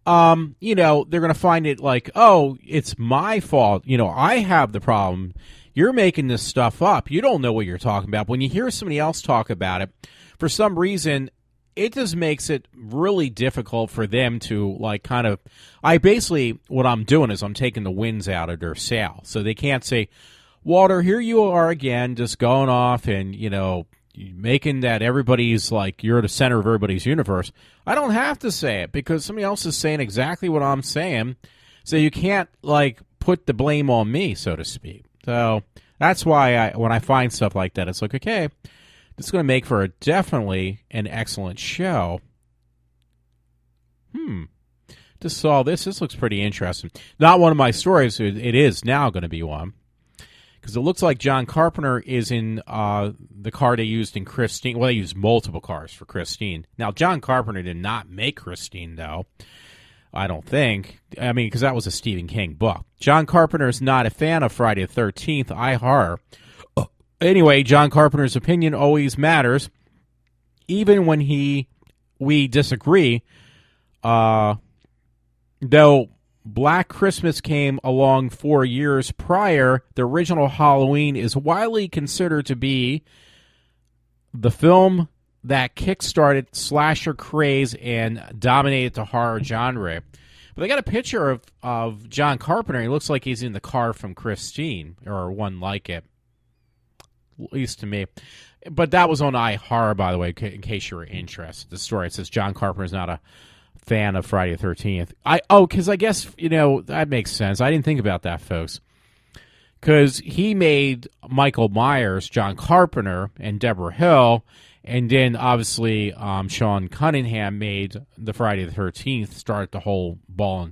They're going to find it like, oh, it's my fault. I have the problem. You're making this stuff up. You don't know what you're talking about. When you hear somebody else talk about it, for some reason, it just makes it really difficult for them to, what I'm doing is I'm taking the winds out of their sail. So they can't say, Walter, here you are again, just going off and, making that everybody's like you're the center of everybody's universe. I don't have to say it because somebody else is saying exactly what I'm saying. So you can't, put the blame on me, so to speak. So that's why when I find stuff like that, it's like, okay, this is going to make for definitely an excellent show. Just saw this. This looks pretty interesting. Not one of my stories. It is now going to be one. Because it looks like John Carpenter is in the car they used in Christine. Well, they used multiple cars for Christine. Now, John Carpenter did not make Christine, though. I don't think. I mean, because that was a Stephen King book. John Carpenter is not a fan of Friday the 13th, iHorror. Anyway, John Carpenter's opinion always matters, even when we disagree. Though Black Christmas came along 4 years prior, the original Halloween is widely considered to be the film that kick-started slasher craze and dominated the horror genre. But they got a picture of John Carpenter. He looks like he's in the car from Christine, or one like it. At least to me. But that was on iHorror, by the way, in case you were interested. The story, it says John Carpenter is not a fan of Friday the 13th. Because I guess, that makes sense. I didn't think about that, folks. Because he made Michael Myers, John Carpenter, and Deborah Hill, and then, obviously, Sean Cunningham made the Friday the 13th, started the whole ball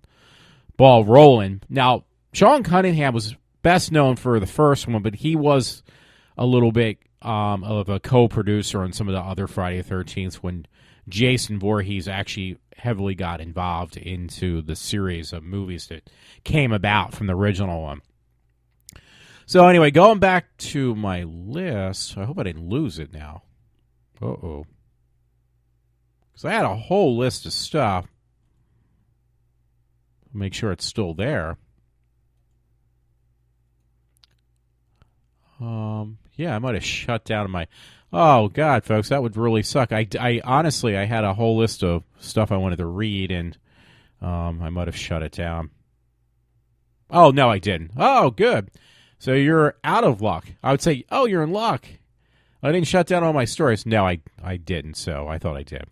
rolling. Now, Sean Cunningham was best known for the first one, but he was a little bit of a co-producer on some of the other Friday the 13th when Jason Voorhees actually heavily got involved into the series of movies that came about from the original one. So anyway, going back to my list, I hope I didn't lose it now. Uh-oh. Because I had a whole list of stuff. Make sure it's still there. Yeah, I might have shut down my... Oh, God, folks, that would really suck. I honestly, I had a whole list of stuff I wanted to read, and I might have shut it down. Oh, no, I didn't. Oh, good. So you're out of luck. I would say, oh, you're in luck. I didn't shut down all my stories. No, I didn't, so I thought I did.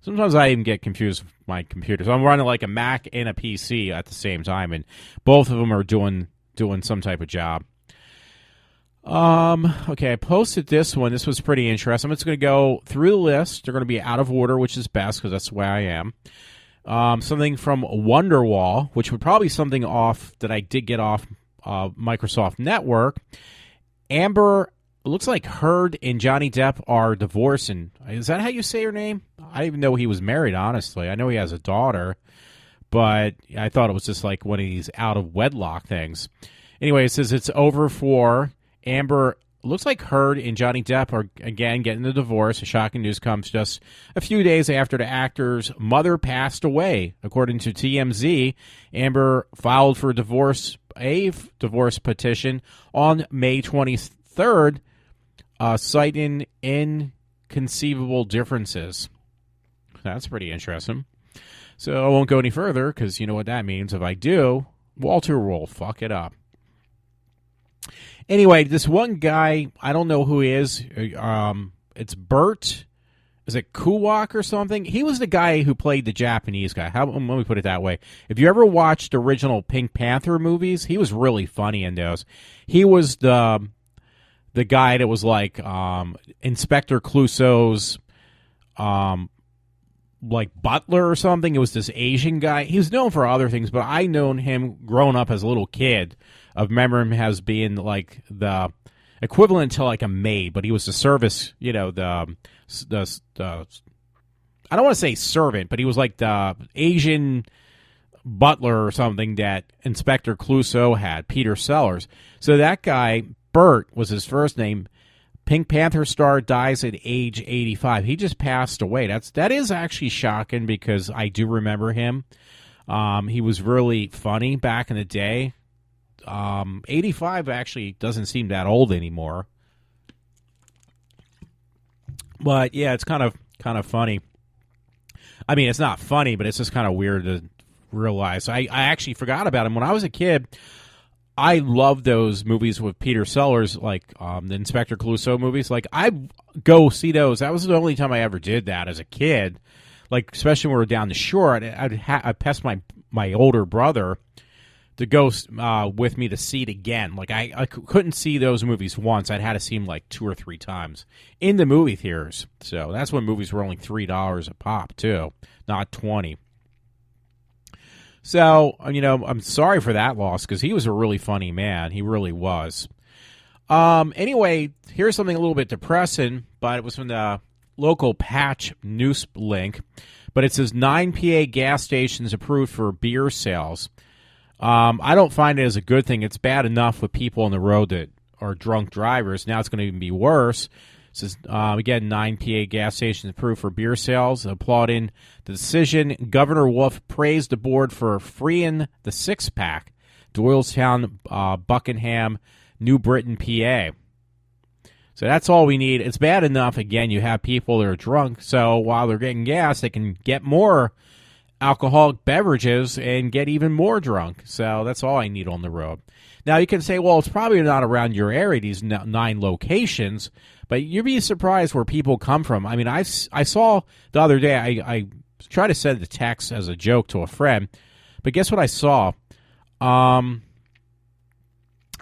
Sometimes I even get confused with my computer. So I'm running like a Mac and a PC at the same time, and both of them are doing doing some type of job. Okay, I posted this one. This was pretty interesting. I'm just going to go through the list. They're going to be out of order, which is best because that's the way I am. Something from Wonderwall, which would probably be something off that I did get off Microsoft Network. Amber, it looks like Heard and Johnny Depp are divorcing. Is that how you say her name? I didn't even know he was married, honestly. I know he has a daughter, but I thought it was just like one of these out-of-wedlock things. Anyway, it says it's over for Amber. Looks like Heard and Johnny Depp are, again, getting the divorce. The shocking news comes just a few days after the actor's mother passed away. According to TMZ, Amber filed for a divorce petition on May 23rd, citing inconceivable differences. That's pretty interesting. So I won't go any further because you know what that means. If I do, Walter will fuck it up. Anyway, this one guy, I don't know who he is. It's Bert. Is it Kuwak or something? He was the guy who played the Japanese guy. Let me put it that way. If you ever watched the original Pink Panther movies, he was really funny in those. He was the guy that was like Inspector Clouseau's like butler or something. It was this Asian guy. He was known for other things, but I known him growing up as a little kid. I remember him as being like the equivalent to like a maid, but he was the service, the I don't want to say servant, but he was like the Asian butler or something that Inspector Clouseau had, Peter Sellers. So that guy, Bert, was his first name. Pink Panther star dies at age 85. He just passed away. That is actually shocking because I do remember him. He was really funny back in the day. 85 actually doesn't seem that old anymore. But yeah, it's kind of funny. I mean, it's not funny, but it's just kind of weird to realize. I actually forgot about him when I was a kid. I loved those movies with Peter Sellers, like the Inspector Clouseau movies. Like, I'd go see those. That was the only time I ever did that as a kid. Like, especially when we were down the shore, I'd pest my older brother to go with me to see it again. Like, I couldn't see those movies once. I'd had to see them like 2 or 3 times in the movie theaters. So that's when movies were only $3 a pop, too, not $20. So, I'm sorry for that loss because he was a really funny man. He really was. Anyway, here's something a little bit depressing, but it was from the local Patch news link. But it says 9 PA gas stations approved for beer sales. I don't find it as a good thing. It's bad enough with people on the road that are drunk drivers. Now it's going to even be worse. It says, again, 9 PA gas stations approved for beer sales. Applauding the decision, Governor Wolf praised the board for freeing the 6-pack. Doylestown, Buckingham, New Britain, PA. So that's all we need. It's bad enough, again, you have people that are drunk, so while they're getting gas, they can get more alcoholic beverages and get even more drunk. So that's all I need on the road. Now, you can say, well, it's probably not around your area, these 9 locations, but you'd be surprised where people come from. I mean, I saw the other day, I tried to send the text as a joke to a friend, but guess what I saw?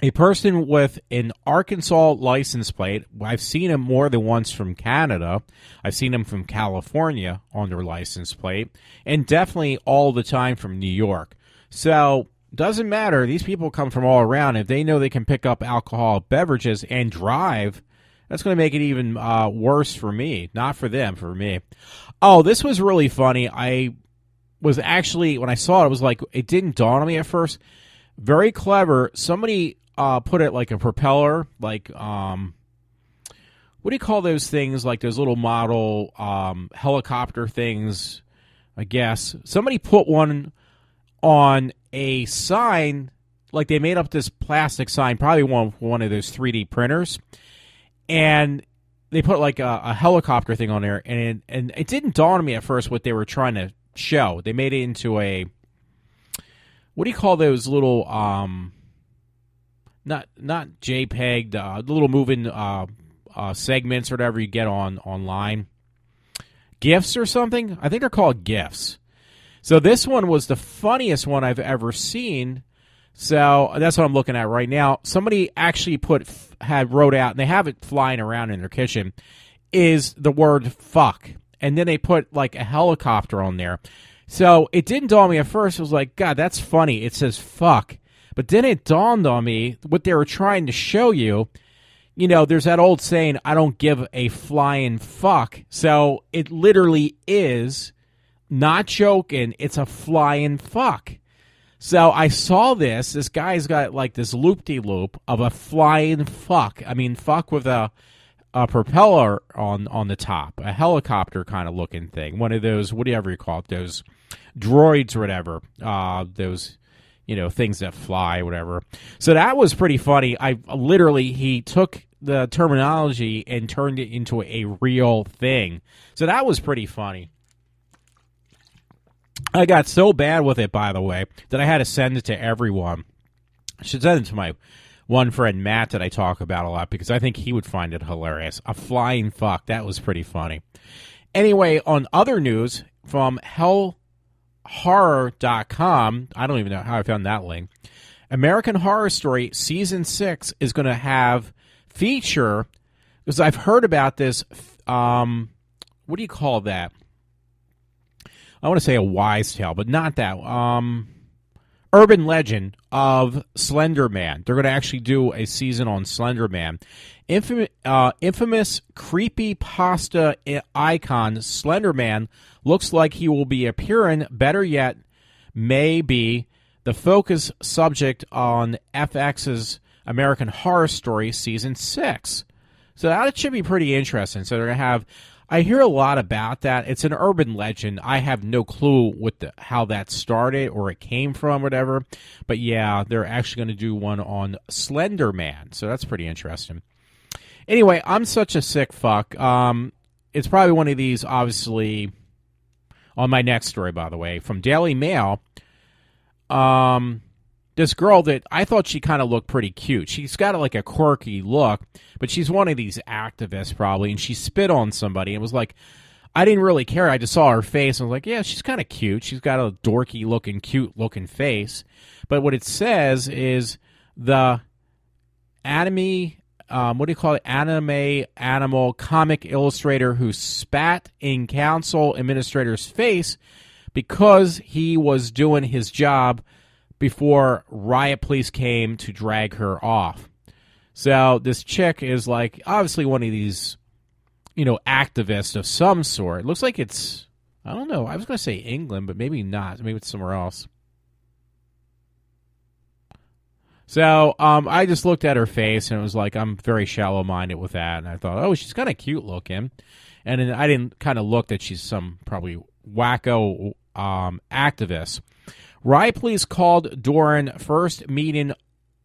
A person with an Arkansas license plate. I've seen him more than once from Canada. I've seen him from California on their license plate, and definitely all the time from New York. So, doesn't matter. These people come from all around. If they know they can pick up alcoholic beverages and drive, that's going to make it even worse for me. Not for them, for me. Oh, this was really funny. I was actually, when I saw it, it was like, it didn't dawn on me at first. Very clever. Somebody put it like a propeller, like, what do you call those things? Like those little model helicopter things, I guess. Somebody put one on a sign, like they made up this plastic sign, probably one of those 3D printers, and they put like a helicopter thing on there, and it didn't dawn on me at first what they were trying to show. They made it into a, what do you call those little not JPEG, the little moving segments or whatever you get online, GIFs or something. I think they're called GIFs. So this one was the funniest one I've ever seen. So that's what I'm looking at right now. Somebody actually wrote out, and they have it flying around in their kitchen, is the word fuck. And then they put like a helicopter on there. So it didn't dawn on me at first. It was like, God, that's funny. It says fuck. But then it dawned on me what they were trying to show you. You know, there's that old saying, I don't give a flying fuck. So it literally is, not joking, it's a flying fuck. So I saw this. This guy's got like this loop-de-loop of a flying fuck. I mean, fuck with a propeller on the top, a helicopter kind of looking thing. One of those, whatever you call it, those droids or whatever. Those, you know, things that fly, whatever. So that was pretty funny. He took the terminology and turned it into a real thing. So that was pretty funny. I got so bad with it, by the way, that I had to send it to everyone. I should send it to my one friend, Matt, that I talk about a lot, because I think he would find it hilarious. A flying fuck. That was pretty funny. Anyway, on other news from hellhorror.com, I don't even know how I found that link. American Horror Story Season 6 is going to feature, because I've heard about this, what do you call that? I want to say a wise tale, but not that. Urban legend of Slender Man. They're going to actually do a season on Slender Man. Infamous creepy pasta icon Slender Man looks like he will be appearing, better yet, may be the focus subject on FX's American Horror Story Season 6. So that should be pretty interesting. So they're going to have... I hear a lot about that. It's an urban legend. I have no clue how that started or it came from, whatever. But yeah, they're actually going to do one on Slender Man. So that's pretty interesting. Anyway, I'm such a sick fuck. It's probably one of these, obviously, on my next story, by the way, from Daily Mail. This girl that I thought she kind of looked pretty cute. She's got like a quirky look, but she's one of these activists probably, and she spit on somebody. It was like, I didn't really care. I just saw her face and was like, yeah, she's kind of cute. She's got a dorky looking, cute looking face. But what it says is the anime, animal comic illustrator who spat in council administrator's face because he was doing his job before riot police came to drag her off. So this chick is like obviously one of these, you know, activists of some sort. It looks like it's, I don't know, I was going to say England, but maybe not. Maybe it's somewhere else. So I just looked at her face and it was like, I'm very shallow-minded with that. And I thought, oh, she's kind of cute looking. And then I didn't kind of look that she's some probably wacko activist. Riot police called during first meeting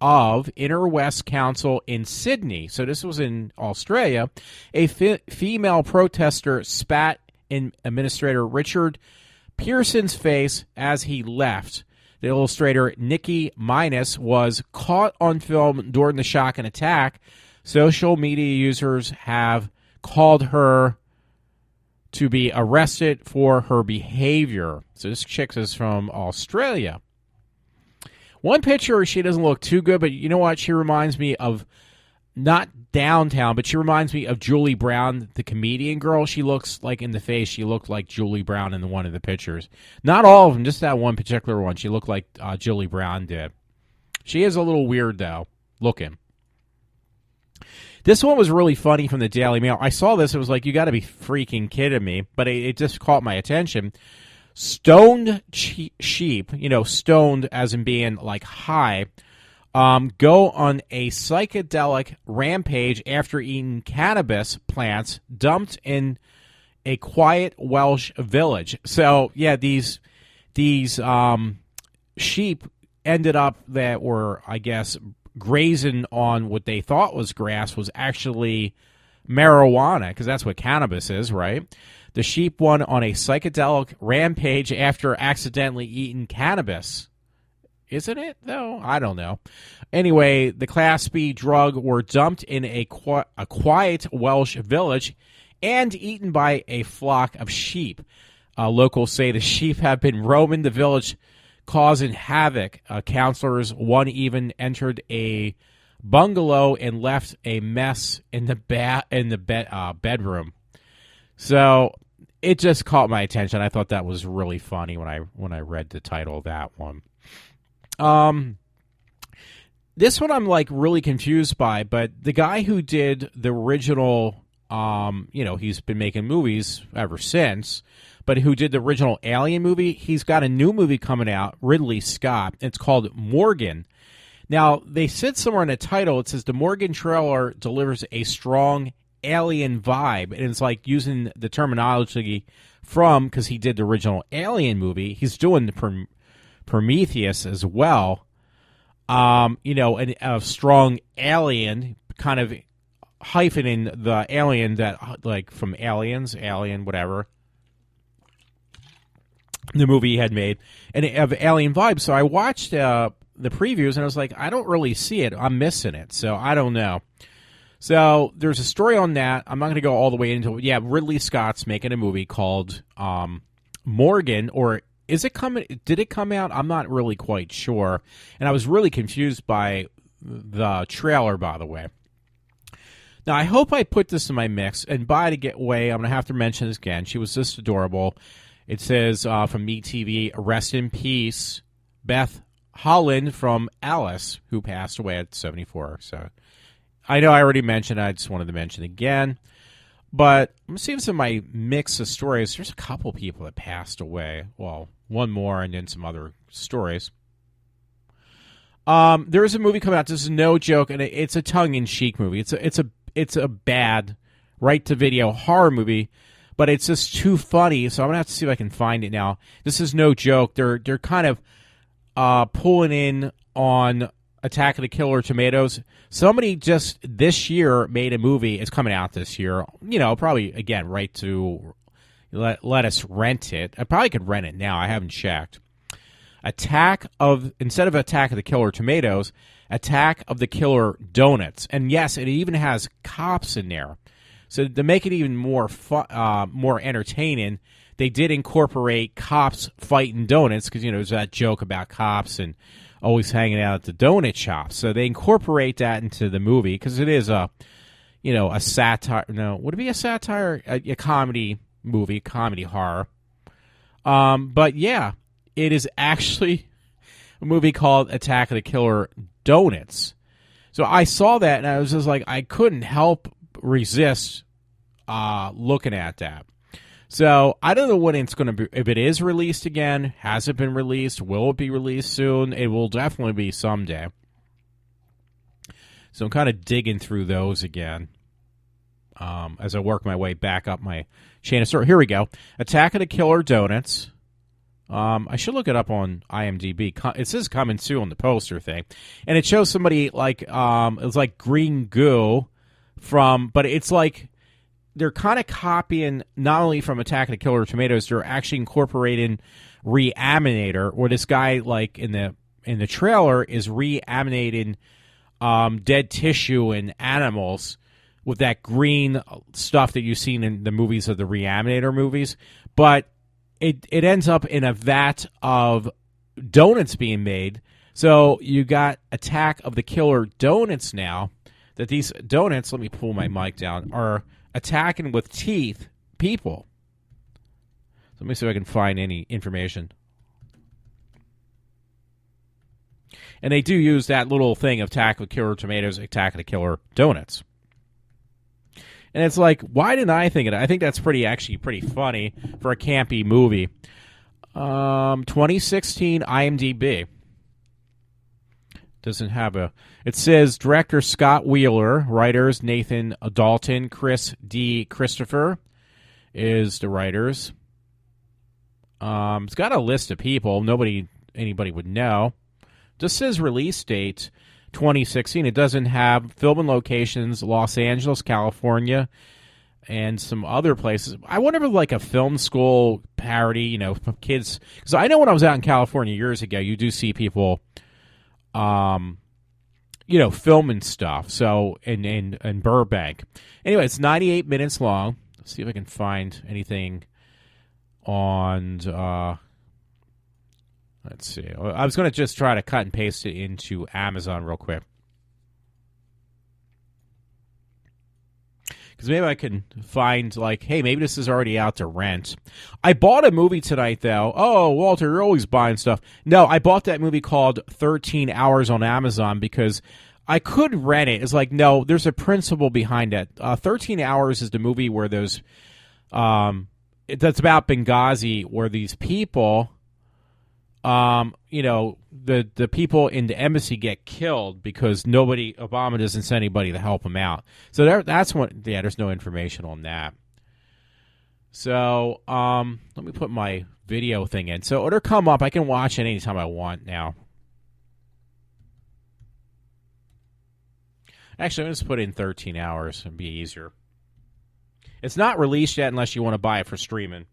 of Inner West Council in Sydney. So this was in Australia. A female protester spat in Administrator Richard Pearson's face as he left. The illustrator Nikki Minus was caught on film during the shock and attack. Social media users have called her to be arrested for her behavior. So this chick is from Australia. One picture, she doesn't look too good, but you know what? She reminds me of, not downtown, but she reminds me of Julie Brown, the comedian girl. She looks like in the face, she looked like Julie Brown in one of the pictures. Not all of them, just that one particular one. She looked like Julie Brown did. She is a little weird, though, looking. This one was really funny from the Daily Mail. I saw this. It was like, you got to be freaking kidding me. But it just caught my attention. Stoned sheep, you know, stoned as in being like high, go on a psychedelic rampage after eating cannabis plants dumped in a quiet Welsh village. So, yeah, these sheep ended up that were, I guess, grazing on what they thought was grass was actually marijuana, because that's what cannabis is, right? The sheep went on a psychedelic rampage after accidentally eating cannabis. Isn't it, though? I don't know. Anyway, the Class B drug were dumped in a quiet Welsh village and eaten by a flock of sheep. Locals say the sheep have been roaming the village causing havoc. Counselors, one even entered a bungalow and left a mess in the bedroom. So it just caught my attention. I thought that was really funny when I read the title of that one. This one I'm like really confused by, but the guy who did the original, he's been making movies ever since, but who did the original Alien movie, he's got a new movie coming out, Ridley Scott. It's called Morgan. Now, they said somewhere in the title, it says the Morgan trailer delivers a strong alien vibe, and it's like using the terminology from, because he did the original Alien movie, he's doing the Prometheus as well. A strong alien, kind of hyphening the alien that, like, from Aliens, Alien, whatever, the movie he had made, and of alien vibes. So I watched the previews, and I was like, I don't really see it. I'm missing it, so I don't know. So there's a story on that. I'm not going to go all the way into it. Yeah, Ridley Scott's making a movie called Morgan, or is it coming? Did it come out? I'm not really quite sure. And I was really confused by the trailer, by the way. Now, I hope I put this in my mix. And by the way, I'm going to have to mention this again. She was just adorable. It says from MeTV, rest in peace, Beth Holland from Alice, who passed away at 74. So I know I already mentioned it. I just wanted to mention it again. But I'm seeing some of my mix of stories. There's a couple people that passed away. Well, one more and then some other stories. There is a movie coming out. This is no joke, and it's a tongue-in-cheek movie. It's a bad right-to-video horror movie, but it's just too funny. So I'm gonna have to see if I can find it now. This is no joke. They're kind of pulling in on Attack of the Killer Tomatoes. Somebody just this year made a movie. It's coming out this year. Probably, again, right to let us rent it. I probably could rent it now. I haven't checked. Instead of Attack of the Killer Tomatoes, Attack of the Killer Donuts. And yes, it even has cops in there. So to make it even more more entertaining, they did incorporate cops fighting donuts, because there's that joke about cops and always hanging out at the donut shop. So they incorporate that into the movie, because it is a satire. No, would it be a satire? A comedy movie, comedy horror. But yeah, it is actually a movie called Attack of the Killer Donuts. So I saw that and I was just like, I couldn't help resist looking at that. So I don't know when it's going to be, if it is released again. Has it been released? Will it be released soon? It will definitely be someday. So I'm kind of digging through those again as I work my way back up my chain of story. Here we go. Attack of the Killer Donuts. I should look it up on IMDb. It says coming soon on the poster thing. And it shows somebody like, it's like green goo but it's like, they're kind of copying not only from Attack of the Killer Tomatoes, they're actually incorporating Reanimator, where this guy, like in the trailer, is reanimating dead tissue and animals with that green stuff that you've seen in the movies of the Reanimator movies. But it ends up in a vat of donuts being made. So you got Attack of the Killer Donuts now. That these donuts, let me pull my mic down, are attacking with teeth people. So let me see if I can find any information. And they do use that little thing of Attack of the Killer Tomatoes, Attack of the Killer Donuts. And it's like, why didn't I think of it? I think that's actually pretty funny for a campy movie. 2016 IMDb. Doesn't have it says director Scott Wheeler, writers Nathan Dalton, Chris D. Christopher is the writers. It's got a list of people. Anybody would know. Just says release date 2016. It doesn't have film and locations, Los Angeles, California, and some other places. I wonder if like a film school parody, kids. Because I know when I was out in California years ago, you do see people filming stuff. So in Burbank. Anyway, it's 98 minutes long. Let's see if I can find anything on Let's see. I was going to just try to cut and paste it into Amazon real quick. Because maybe I can find, like, hey, maybe this is already out to rent. I bought a movie tonight, though. Oh, Walter, you're always buying stuff. No, I bought that movie called 13 Hours on Amazon because I could rent it. It's like, no, there's a principle behind it. 13 Hours is the movie where there's, that's about Benghazi, where these people, the people in the embassy get killed because Obama doesn't send anybody to help them out. So there's no information on that. So let me put my video thing in. So it'll come up. I can watch it anytime I want now. Actually, I'm going to just put in 13 hours. It'll be easier. It's not released yet unless you want to buy it for streaming.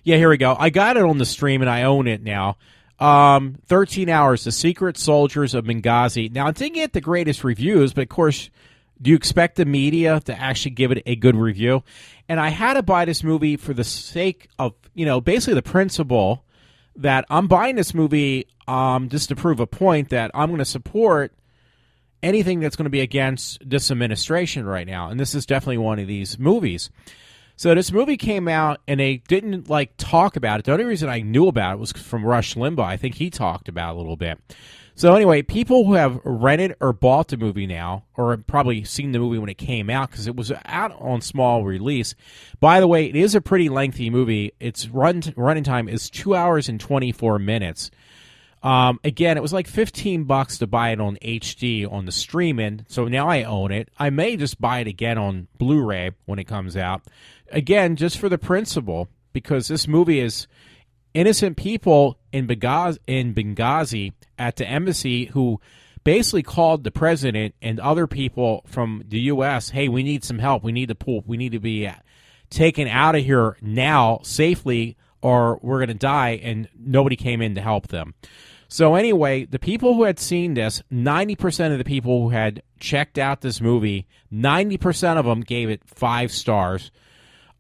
Yeah, here we go. I got it on the stream, and I own it now. 13 Hours, The Secret Soldiers of Benghazi. Now, it didn't get the greatest reviews, but, of course, do you expect the media to actually give it a good review? And I had to buy this movie for the sake of, basically the principle that I'm buying this movie just to prove a point that I'm going to support anything that's going to be against this administration right now. And this is definitely one of these movies. So this movie came out, and they didn't, talk about it. The only reason I knew about it was from Rush Limbaugh. I think he talked about it a little bit. So anyway, people who have rented or bought the movie now, or have probably seen the movie when it came out, because it was out on small release. By the way, it is a pretty lengthy movie. Its running time is 2 hours and 24 minutes. Again, it was like $15 to buy it on HD on the streaming, so now I own it. I may just buy it again on Blu-ray when it comes out. Again, just for the principle, because this movie is innocent people in Benghazi at the embassy who basically called the president and other people from the U.S., hey, we need some help. We need to be taken out of here now safely, or we're going to die, and nobody came in to help them. So anyway, the people who had seen this, 90% of the people who had checked out this movie, 90% of them gave it 5 stars.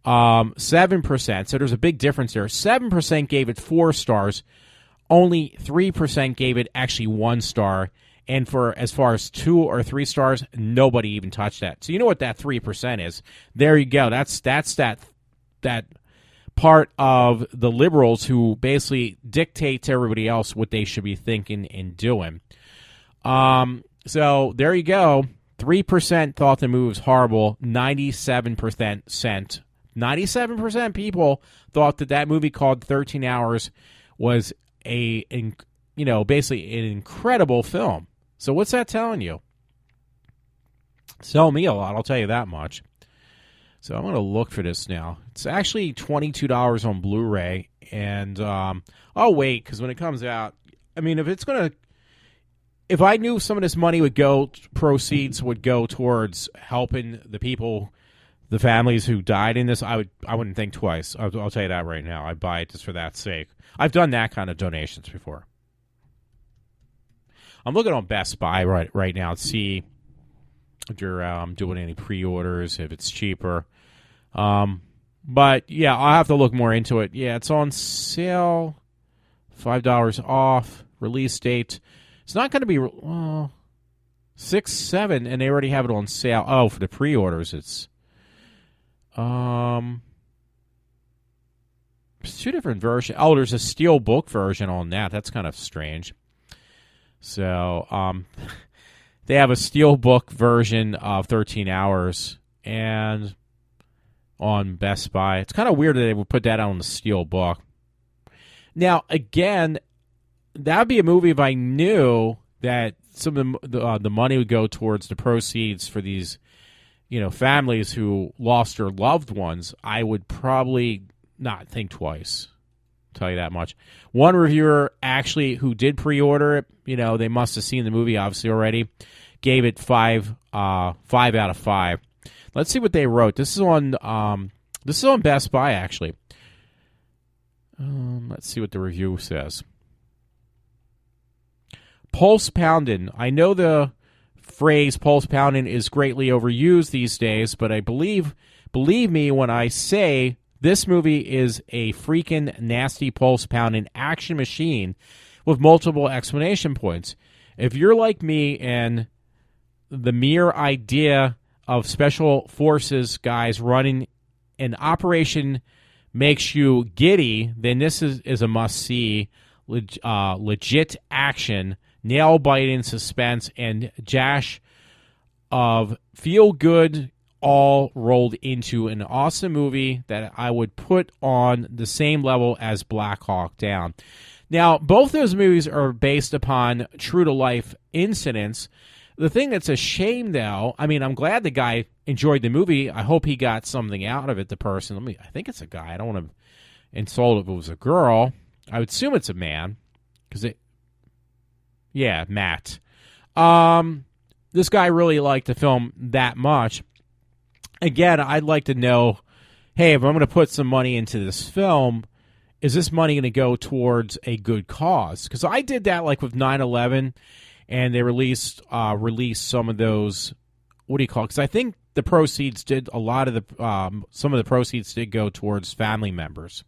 7%, so there's a big difference there. 7% gave it 4 stars. Only 3% gave it actually 1 star. And for as far as 2 or 3 stars, nobody even touched that. So you know what that 3% is. There you go. That's that part of the liberals who basically dictate to everybody else what they should be thinking and doing. So there you go. 3% thought the movie was horrible. 97% people thought that movie called 13 Hours was basically an incredible film. So what's that telling you? It's telling me a lot, I'll tell you that much. So I'm going to look for this now. It's actually $22 on Blu-ray, and I'll wait, because when it comes out, I mean, if I knew some of this money proceeds would go towards helping the people, the families who died in this, I wouldn't think twice. I'll tell you that right now. I'd buy it just for that sake. I've done that kind of donations before. I'm looking on Best Buy right now to see if you're doing any pre-orders, if it's cheaper. But, yeah, I'll have to look more into it. Yeah, it's on sale, $5 off, release date. It's not going to be 6/7, and they already have it on sale. Oh, for the pre-orders, it's 2 different versions. Oh, there's a steel book version on that. That's kind of strange. So, they have a steel book version of 13 Hours and on Best Buy. It's kind of weird that they would put that out on the steel book. Now, again, that would be a movie if I knew that some of the money would go towards the proceeds for these, families who lost their loved ones. I would probably not think twice. I'll tell you that much. One reviewer actually who did pre-order it, they must have seen the movie obviously already, gave it 5 out of 5. Let's see what they wrote. This is on Best Buy actually. Let's see what the review says. Pulse pounding. I know the phrase pulse pounding is greatly overused these days, but I believe me when I say this movie is a freaking nasty pulse-pounding action machine with multiple exclamation points. If you're like me and the mere idea of special forces guys running an operation makes you giddy, then this is a must-see. Legit action, nail-biting suspense, and dash of feel-good all rolled into an awesome movie that I would put on the same level as Black Hawk Down. Now, both those movies are based upon true-to-life incidents. The thing that's a shame, though, I mean, I'm glad the guy enjoyed the movie. I hope he got something out of it, the person. I think it's a guy. I don't want to insult if it was a girl. I would assume it's a man. Matt. This guy really liked the film that much. Again, I'd like to know, hey, if I'm going to put some money into this film, is this money going to go towards a good cause? Because I did that like with 9/11, and they released some of those, what do you call it? Because I think the proceeds did, some of the proceeds did go towards family members.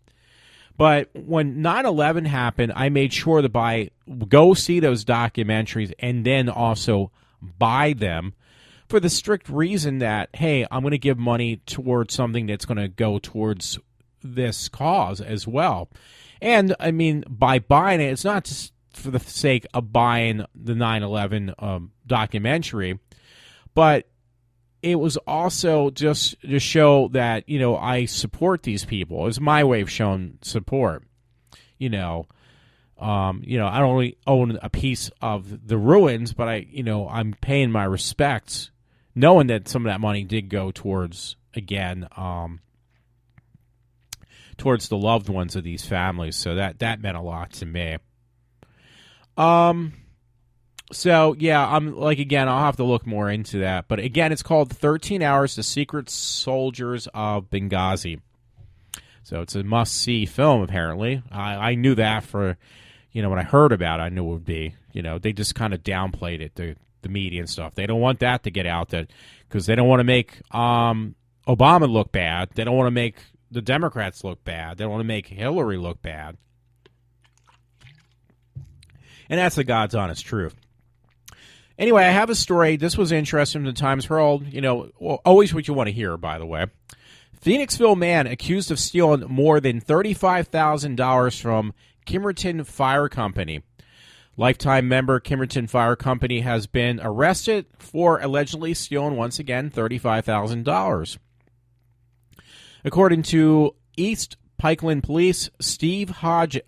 But when 9/11 happened, I made sure to go see those documentaries and then also buy them for the strict reason that, hey, I'm going to give money towards something that's going to go towards this cause as well. And, I mean, by buying it, it's not just for the sake of buying the 9/11 documentary, but it was also just to show that, I support these people. It was my way of showing support. I don't really own a piece of the ruins, but I'm paying my respects, knowing that some of that money did go towards, again, towards the loved ones of these families. So that meant a lot to me. So, yeah, again, I'll have to look more into that. But, again, it's called 13 Hours, The Secret Soldiers of Benghazi. So it's a must-see film, apparently. I knew that for, when I heard about it, I knew it would be. They just kind of downplayed it, the media and stuff. They don't want that to get out there because they don't want to make Obama look bad. They don't want to make the Democrats look bad. They don't want to make Hillary look bad. And that's the God's honest truth. Anyway, I have a story. This was interesting in the Times Herald. Always what you want to hear, by the way. Phoenixville man accused of stealing more than $35,000 from Kimmerton Fire Company. Lifetime member Kimmerton Fire Company has been arrested for allegedly stealing, once again, $35,000. According to East Pikeland Police, Steve Hodges,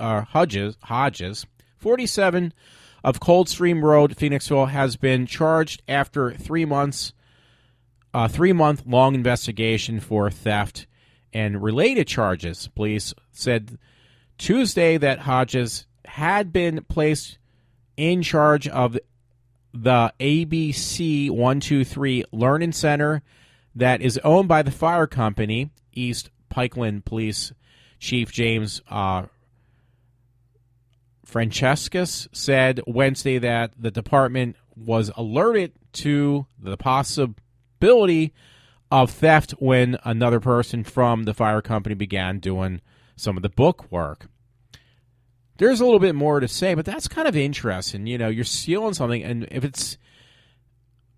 47, of Coldstream Road, Phoenixville, has been charged after 3 month long investigation for theft and related charges. Police said Tuesday that Hodges had been placed in charge of the ABC 123 Learning Center that is owned by the fire company. East Pikeland Police Chief James Francescus said Wednesday that the department was alerted to the possibility of theft when another person from the fire company began doing some of the book work. There's a little bit more to say, but that's kind of interesting. You're stealing something, and if it's,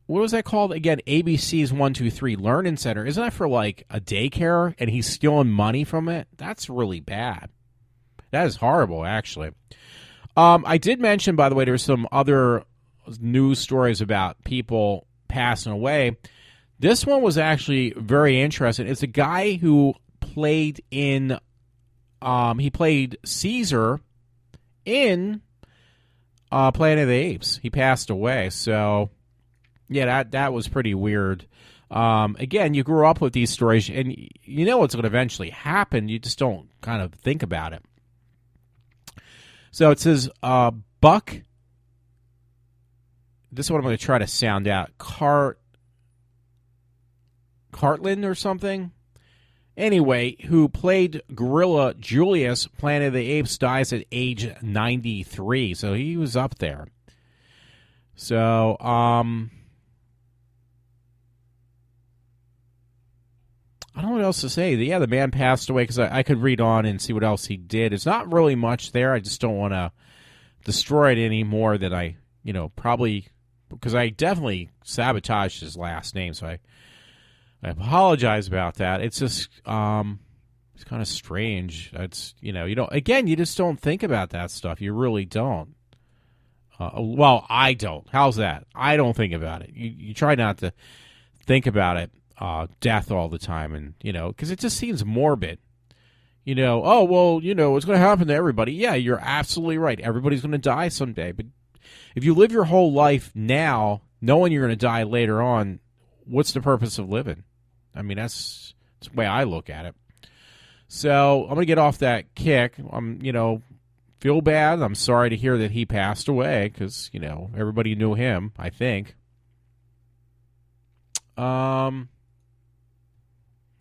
what was that called again? ABC's 123 Learning Center. Isn't that for like a daycare, and he's stealing money from it? That's really bad. That is horrible, actually. I did mention, by the way, there's some other news stories about people passing away. This one was actually very interesting. It's a guy who played in, he played Caesar in Planet of the Apes. He passed away. So, yeah, that was pretty weird. Again, you grew up with these stories, and you know what's going to eventually happen. You just don't kind of think about it. So it says, Buck, this is what I'm going to try to sound out, Cartland or something? Anyway, who played Gorilla Julius, Planet of the Apes, dies at age 93. So he was up there. So, I don't know what else to say. Yeah, the man passed away because I could read on and see what else he did. It's not really much there. I just don't want to destroy it any more than I, probably, because I definitely sabotaged his last name. So I apologize about that. It's just, it's kind of strange. It's, again, you just don't think about that stuff. You really don't. Well, I don't. How's that? I don't think about it. You try not to think about it, death all the time, and because it just seems morbid. It's going to happen to everybody. Yeah, you're absolutely right. Everybody's going to die someday. But if you live your whole life now, knowing you're going to die later on, what's the purpose of living? I mean, that's the way I look at it. So I'm going to get off that kick. Feel bad. I'm sorry to hear that he passed away because, everybody knew him, I think.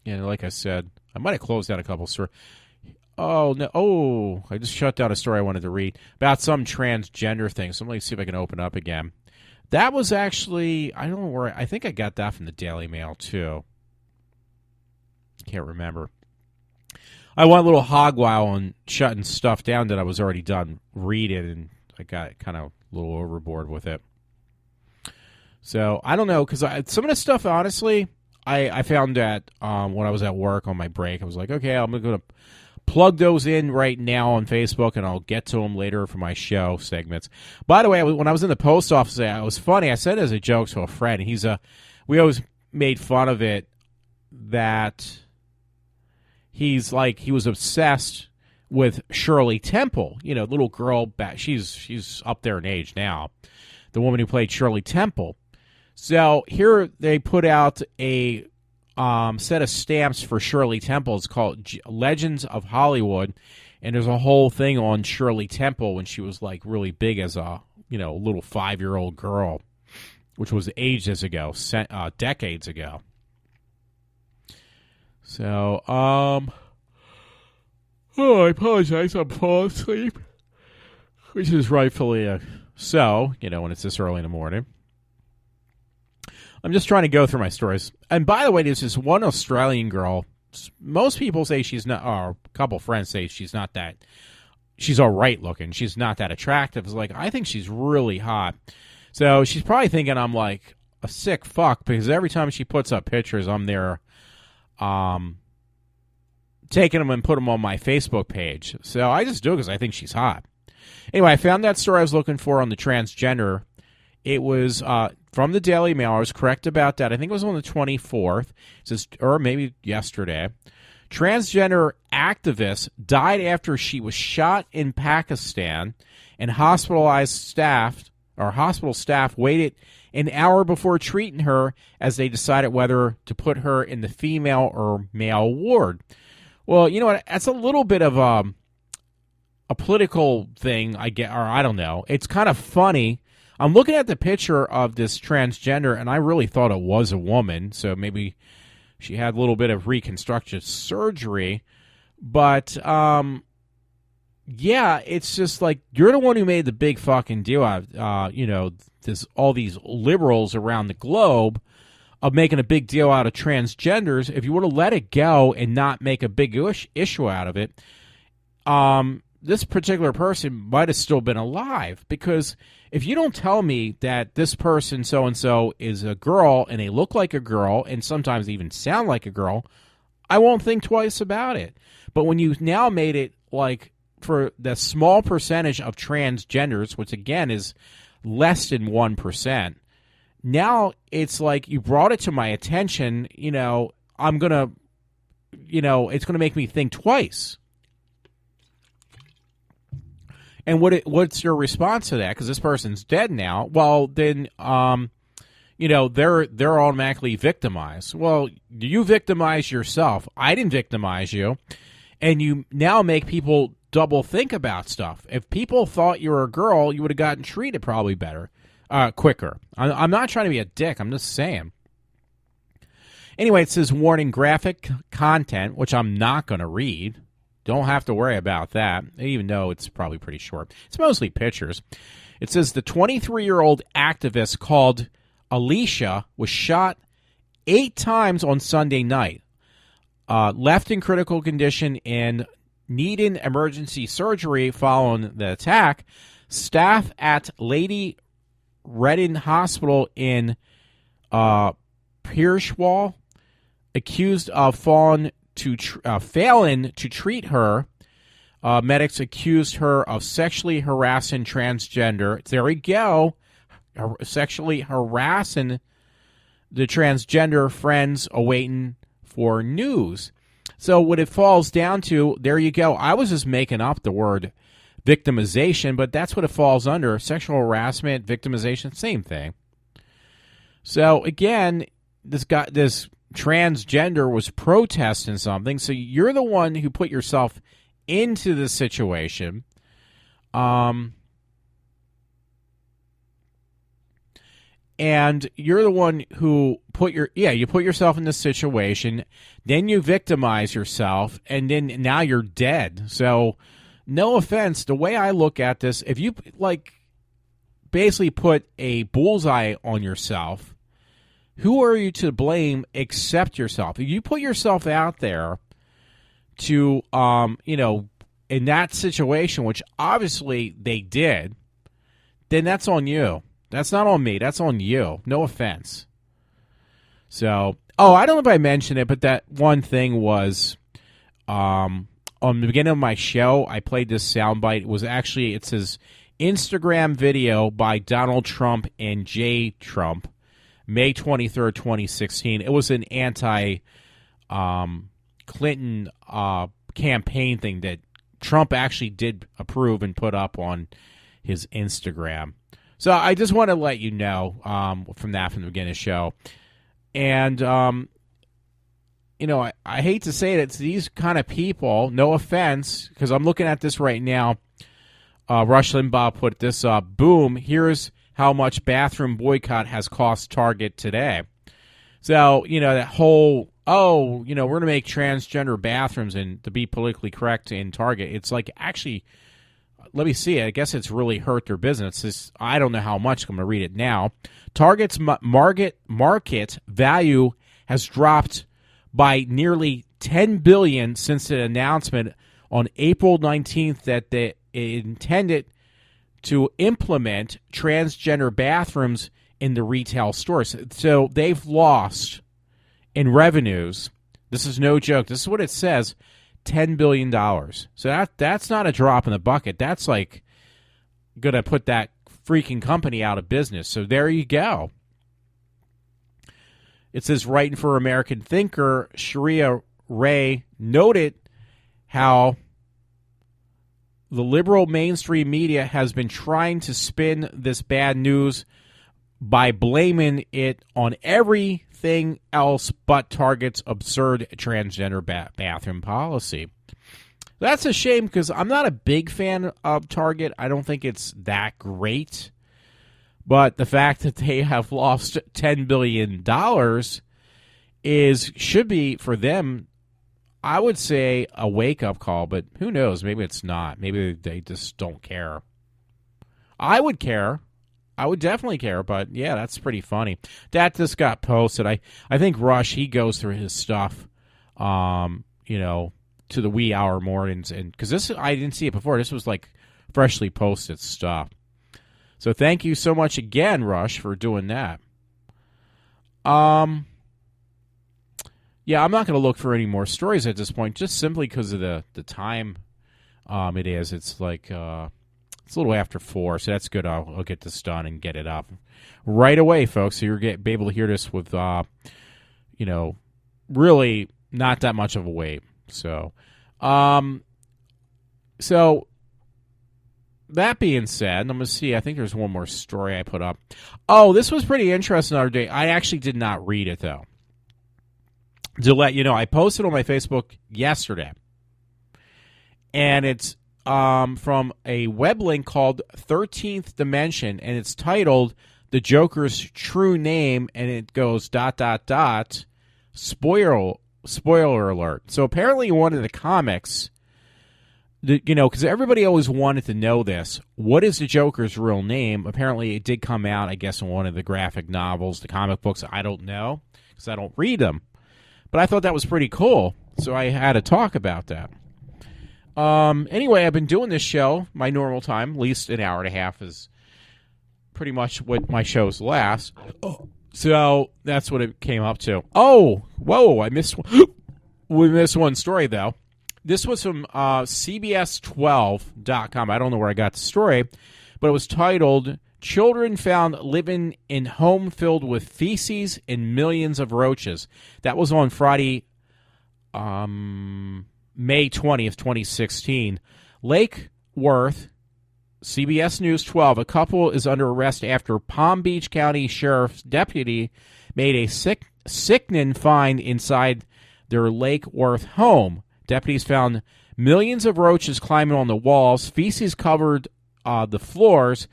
Like I said, I might have closed down a couple stories. Oh, no. Oh, I just shut down a story I wanted to read about some transgender thing. So let me see if I can open up again. That was actually, I don't know where, I think I got that from the Daily Mail, too. Can't remember. I went a little hog wild on shutting stuff down that I was already done reading, and I got kind of a little overboard with it. So, I don't know, because some of the stuff, honestly, I found that when I was at work on my break, I was like, okay, I'm going to plug those in right now on Facebook, and I'll get to them later for my show segments. By the way, when I was in the post office, it was funny. I said it as a joke to a friend. We always made fun of it that he was obsessed with Shirley Temple, little girl. She's up there in age now, the woman who played Shirley Temple. So here they put out a set of stamps for Shirley Temple. It's called Legends of Hollywood, and there's a whole thing on Shirley Temple when she was like really big as a little 5-year-old girl, which was ages ago, decades ago. So, I apologize. I'm falling asleep, which is rightfully so, when it's this early in the morning. I'm just trying to go through my stories. And by the way, there's this one Australian girl. Most people say she's not, or a couple friends say she's not that, she's all right looking. She's not that attractive. It's like, I think she's really hot. So she's probably thinking I'm like a sick fuck because every time she puts up pictures, I'm there taking them and put them on my Facebook page. So I just do it because I think she's hot. Anyway, I found that story I was looking for on the transgender. It was from the Daily Mail. I was correct about that. I think it was on the 24th. It says, or maybe yesterday. Transgender activist died after she was shot in Pakistan, and hospital staff waited an hour before treating her as they decided whether to put her in the female or male ward. Well, you know what? That's a little bit of a political thing, I get, or I don't know. It's kind of funny. I'm looking at the picture of this transgender, and I really thought it was a woman, so maybe she had a little bit of reconstructive surgery. But, yeah, it's just like, you're the one who made the big fucking deal out of, all these liberals around the globe of making a big deal out of transgenders. If you would have let it go and not make a big issue out of it, this particular person might have still been alive. Because if you don't tell me that this person so-and-so is a girl and they look like a girl and sometimes even sound like a girl, I won't think twice about it. But when you now made it like for the small percentage of transgenders, which again is less than 1%, now it's like you brought it to my attention, I'm going to, it's going to make me think twice. And what's your response to that? Because this person's dead now. Well, then, they're automatically victimized. Well, you victimize yourself. I didn't victimize you. And you now make people double think about stuff. If people thought you were a girl, you would have gotten treated probably better, quicker. I'm not trying to be a dick. I'm just saying. Anyway, it says warning graphic content, which I'm not going to read. Don't have to worry about that, even though it's probably pretty short. It's mostly pictures. It says the 23-year-old activist called Alicia was shot 8 times on Sunday night. left in critical condition and needing emergency surgery following the attack. Staff at Lady Redding Hospital in Pershwall accused of failing to treat her. Medics accused her of sexually harassing transgender. There we go. Sexually harassing the transgender friends awaiting for news. So what it falls down to, there you go. I was just making up the word victimization, but that's what it falls under. Sexual harassment, victimization, same thing. So again, this transgender was protesting something. So you're the one who put yourself into the situation. And you're the one who you put yourself in this situation, then you victimize yourself, and then now you're dead. So, no offense, the way I look at this, if you basically put a bullseye on yourself, who are you to blame except yourself? If you put yourself out there to, in that situation, which obviously they did, then that's on you. That's not on me. That's on you. No offense. So, I don't know if I mentioned it, but that one thing was on the beginning of my show, I played this soundbite. It's his Instagram video by Donald Trump and Jay Trump, May 23rd, 2016. It was an anti-Clinton campaign thing that Trump actually did approve and put up on his Instagram. So I just want to let you know from the beginning of the show. And, I hate to say it, it's these kind of people, no offense, because I'm looking at this right now. Rush Limbaugh put this up. Boom, here's how much bathroom boycott has cost Target today. So, that whole, we're going to make transgender bathrooms and to be politically correct in Target. It's like, actually, let me see it. I guess it's really hurt their business. I don't know how much. I'm going to read it now. Target's market value has dropped by nearly $10 billion since the announcement on April 19th that they intended to implement transgender bathrooms in the retail stores. So they've lost in revenues. This is no joke. This is what it says. $10 billion. So that's not a drop in the bucket. That's like going to put that freaking company out of business. So there you go. It says, writing for American thinker, Sharia Ray noted how the liberal mainstream media has been trying to spin this bad news by blaming it on everything else but Target's absurd transgender bathroom policy. That's a shame because I'm not a big fan of Target. I don't think it's that great. But the fact that they have lost $10 billion should be, for them, I would say, a wake-up call. But who knows? Maybe it's not. Maybe they just don't care. I would care. I would definitely care, but yeah, that's pretty funny. That just got posted. I think Rush, he goes through his stuff, to the wee hour mornings, and because this, I didn't see it before. This was like freshly posted stuff. So thank you so much again, Rush, for doing that. Yeah, I'm not going to look for any more stories at this point, just simply because of the time it is. It's like it's a little after 4, so that's good. I'll get this done and get it up right away, folks. So you're be able to hear this with, really not that much of a wait. So, that being said, I'm going to see. I think there's one more story I put up. Oh, this was pretty interesting the other day. I actually did not read it, though. To let you know, I posted on my Facebook yesterday. And it's from a web link called 13th Dimension, and it's titled The Joker's True Name, and it goes ... Spoiler alert. So apparently one of the comics, because everybody always wanted to know this, what is the Joker's real name? Apparently it did come out, I guess, in one of the graphic novels, the comic books. I don't know, because I don't read them. But I thought that was pretty cool, so I had to talk about that. Anyway, I've been doing this show my normal time, at least an hour and a half is pretty much what my shows last. So that's what it came up to. Oh, whoa, we missed one story, though. This was from CBS12.com. I don't know where I got the story, but it was titled, Children Found Living in Home Filled with Feces and Millions of Roaches. That was on Friday, May 20th, 2016. Lake Worth, CBS News 12. A couple is under arrest after Palm Beach County Sheriff's deputy made a sickening find inside their Lake Worth home. Deputies found millions of roaches climbing on the walls, feces covered the floors,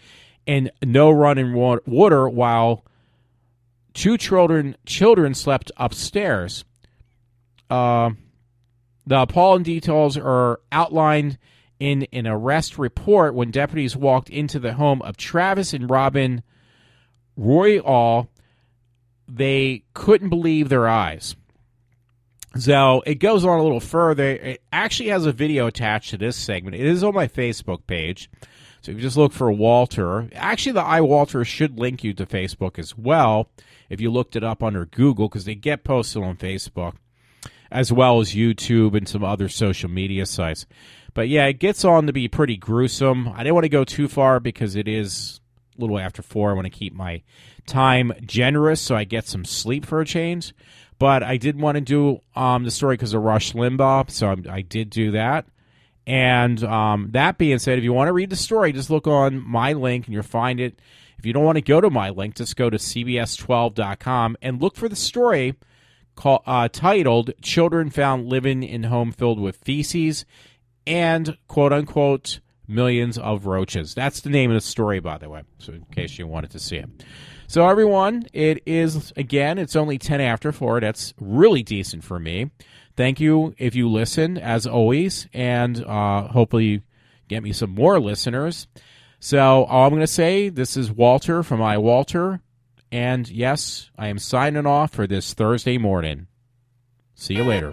and no running water while two children slept upstairs. The appalling details are outlined in an arrest report when deputies walked into the home of Travis and Robin Royall. They couldn't believe their eyes. So it goes on a little further. It actually has a video attached to this segment. It is on my Facebook page. So if you just look for Walter, actually the iWalter should link you to Facebook as well if you looked it up under Google, because they get posted on Facebook as well as YouTube and some other social media sites. But yeah, it gets on to be pretty gruesome. I didn't want to go too far because it is a little after 4. I want to keep my time generous so I get some sleep for a change. But I did want to do the story because of Rush Limbaugh, so I did do that. And that being said, if you want to read the story, just look on my link and you'll find it. If you don't want to go to my link, just go to CBS12.com and look for the story titled Children Found Living in Home Filled with Feces and, quote-unquote, Millions of Roaches. That's the name of the story, by the way, so in case you wanted to see it. So, everyone, it is, again, it's only 10 after 4. That's really decent for me. Thank you if you listen, as always, and hopefully get me some more listeners. So, all I'm going to say, this is Walter from iWalter, and yes, I am signing off for this Thursday morning. See you later.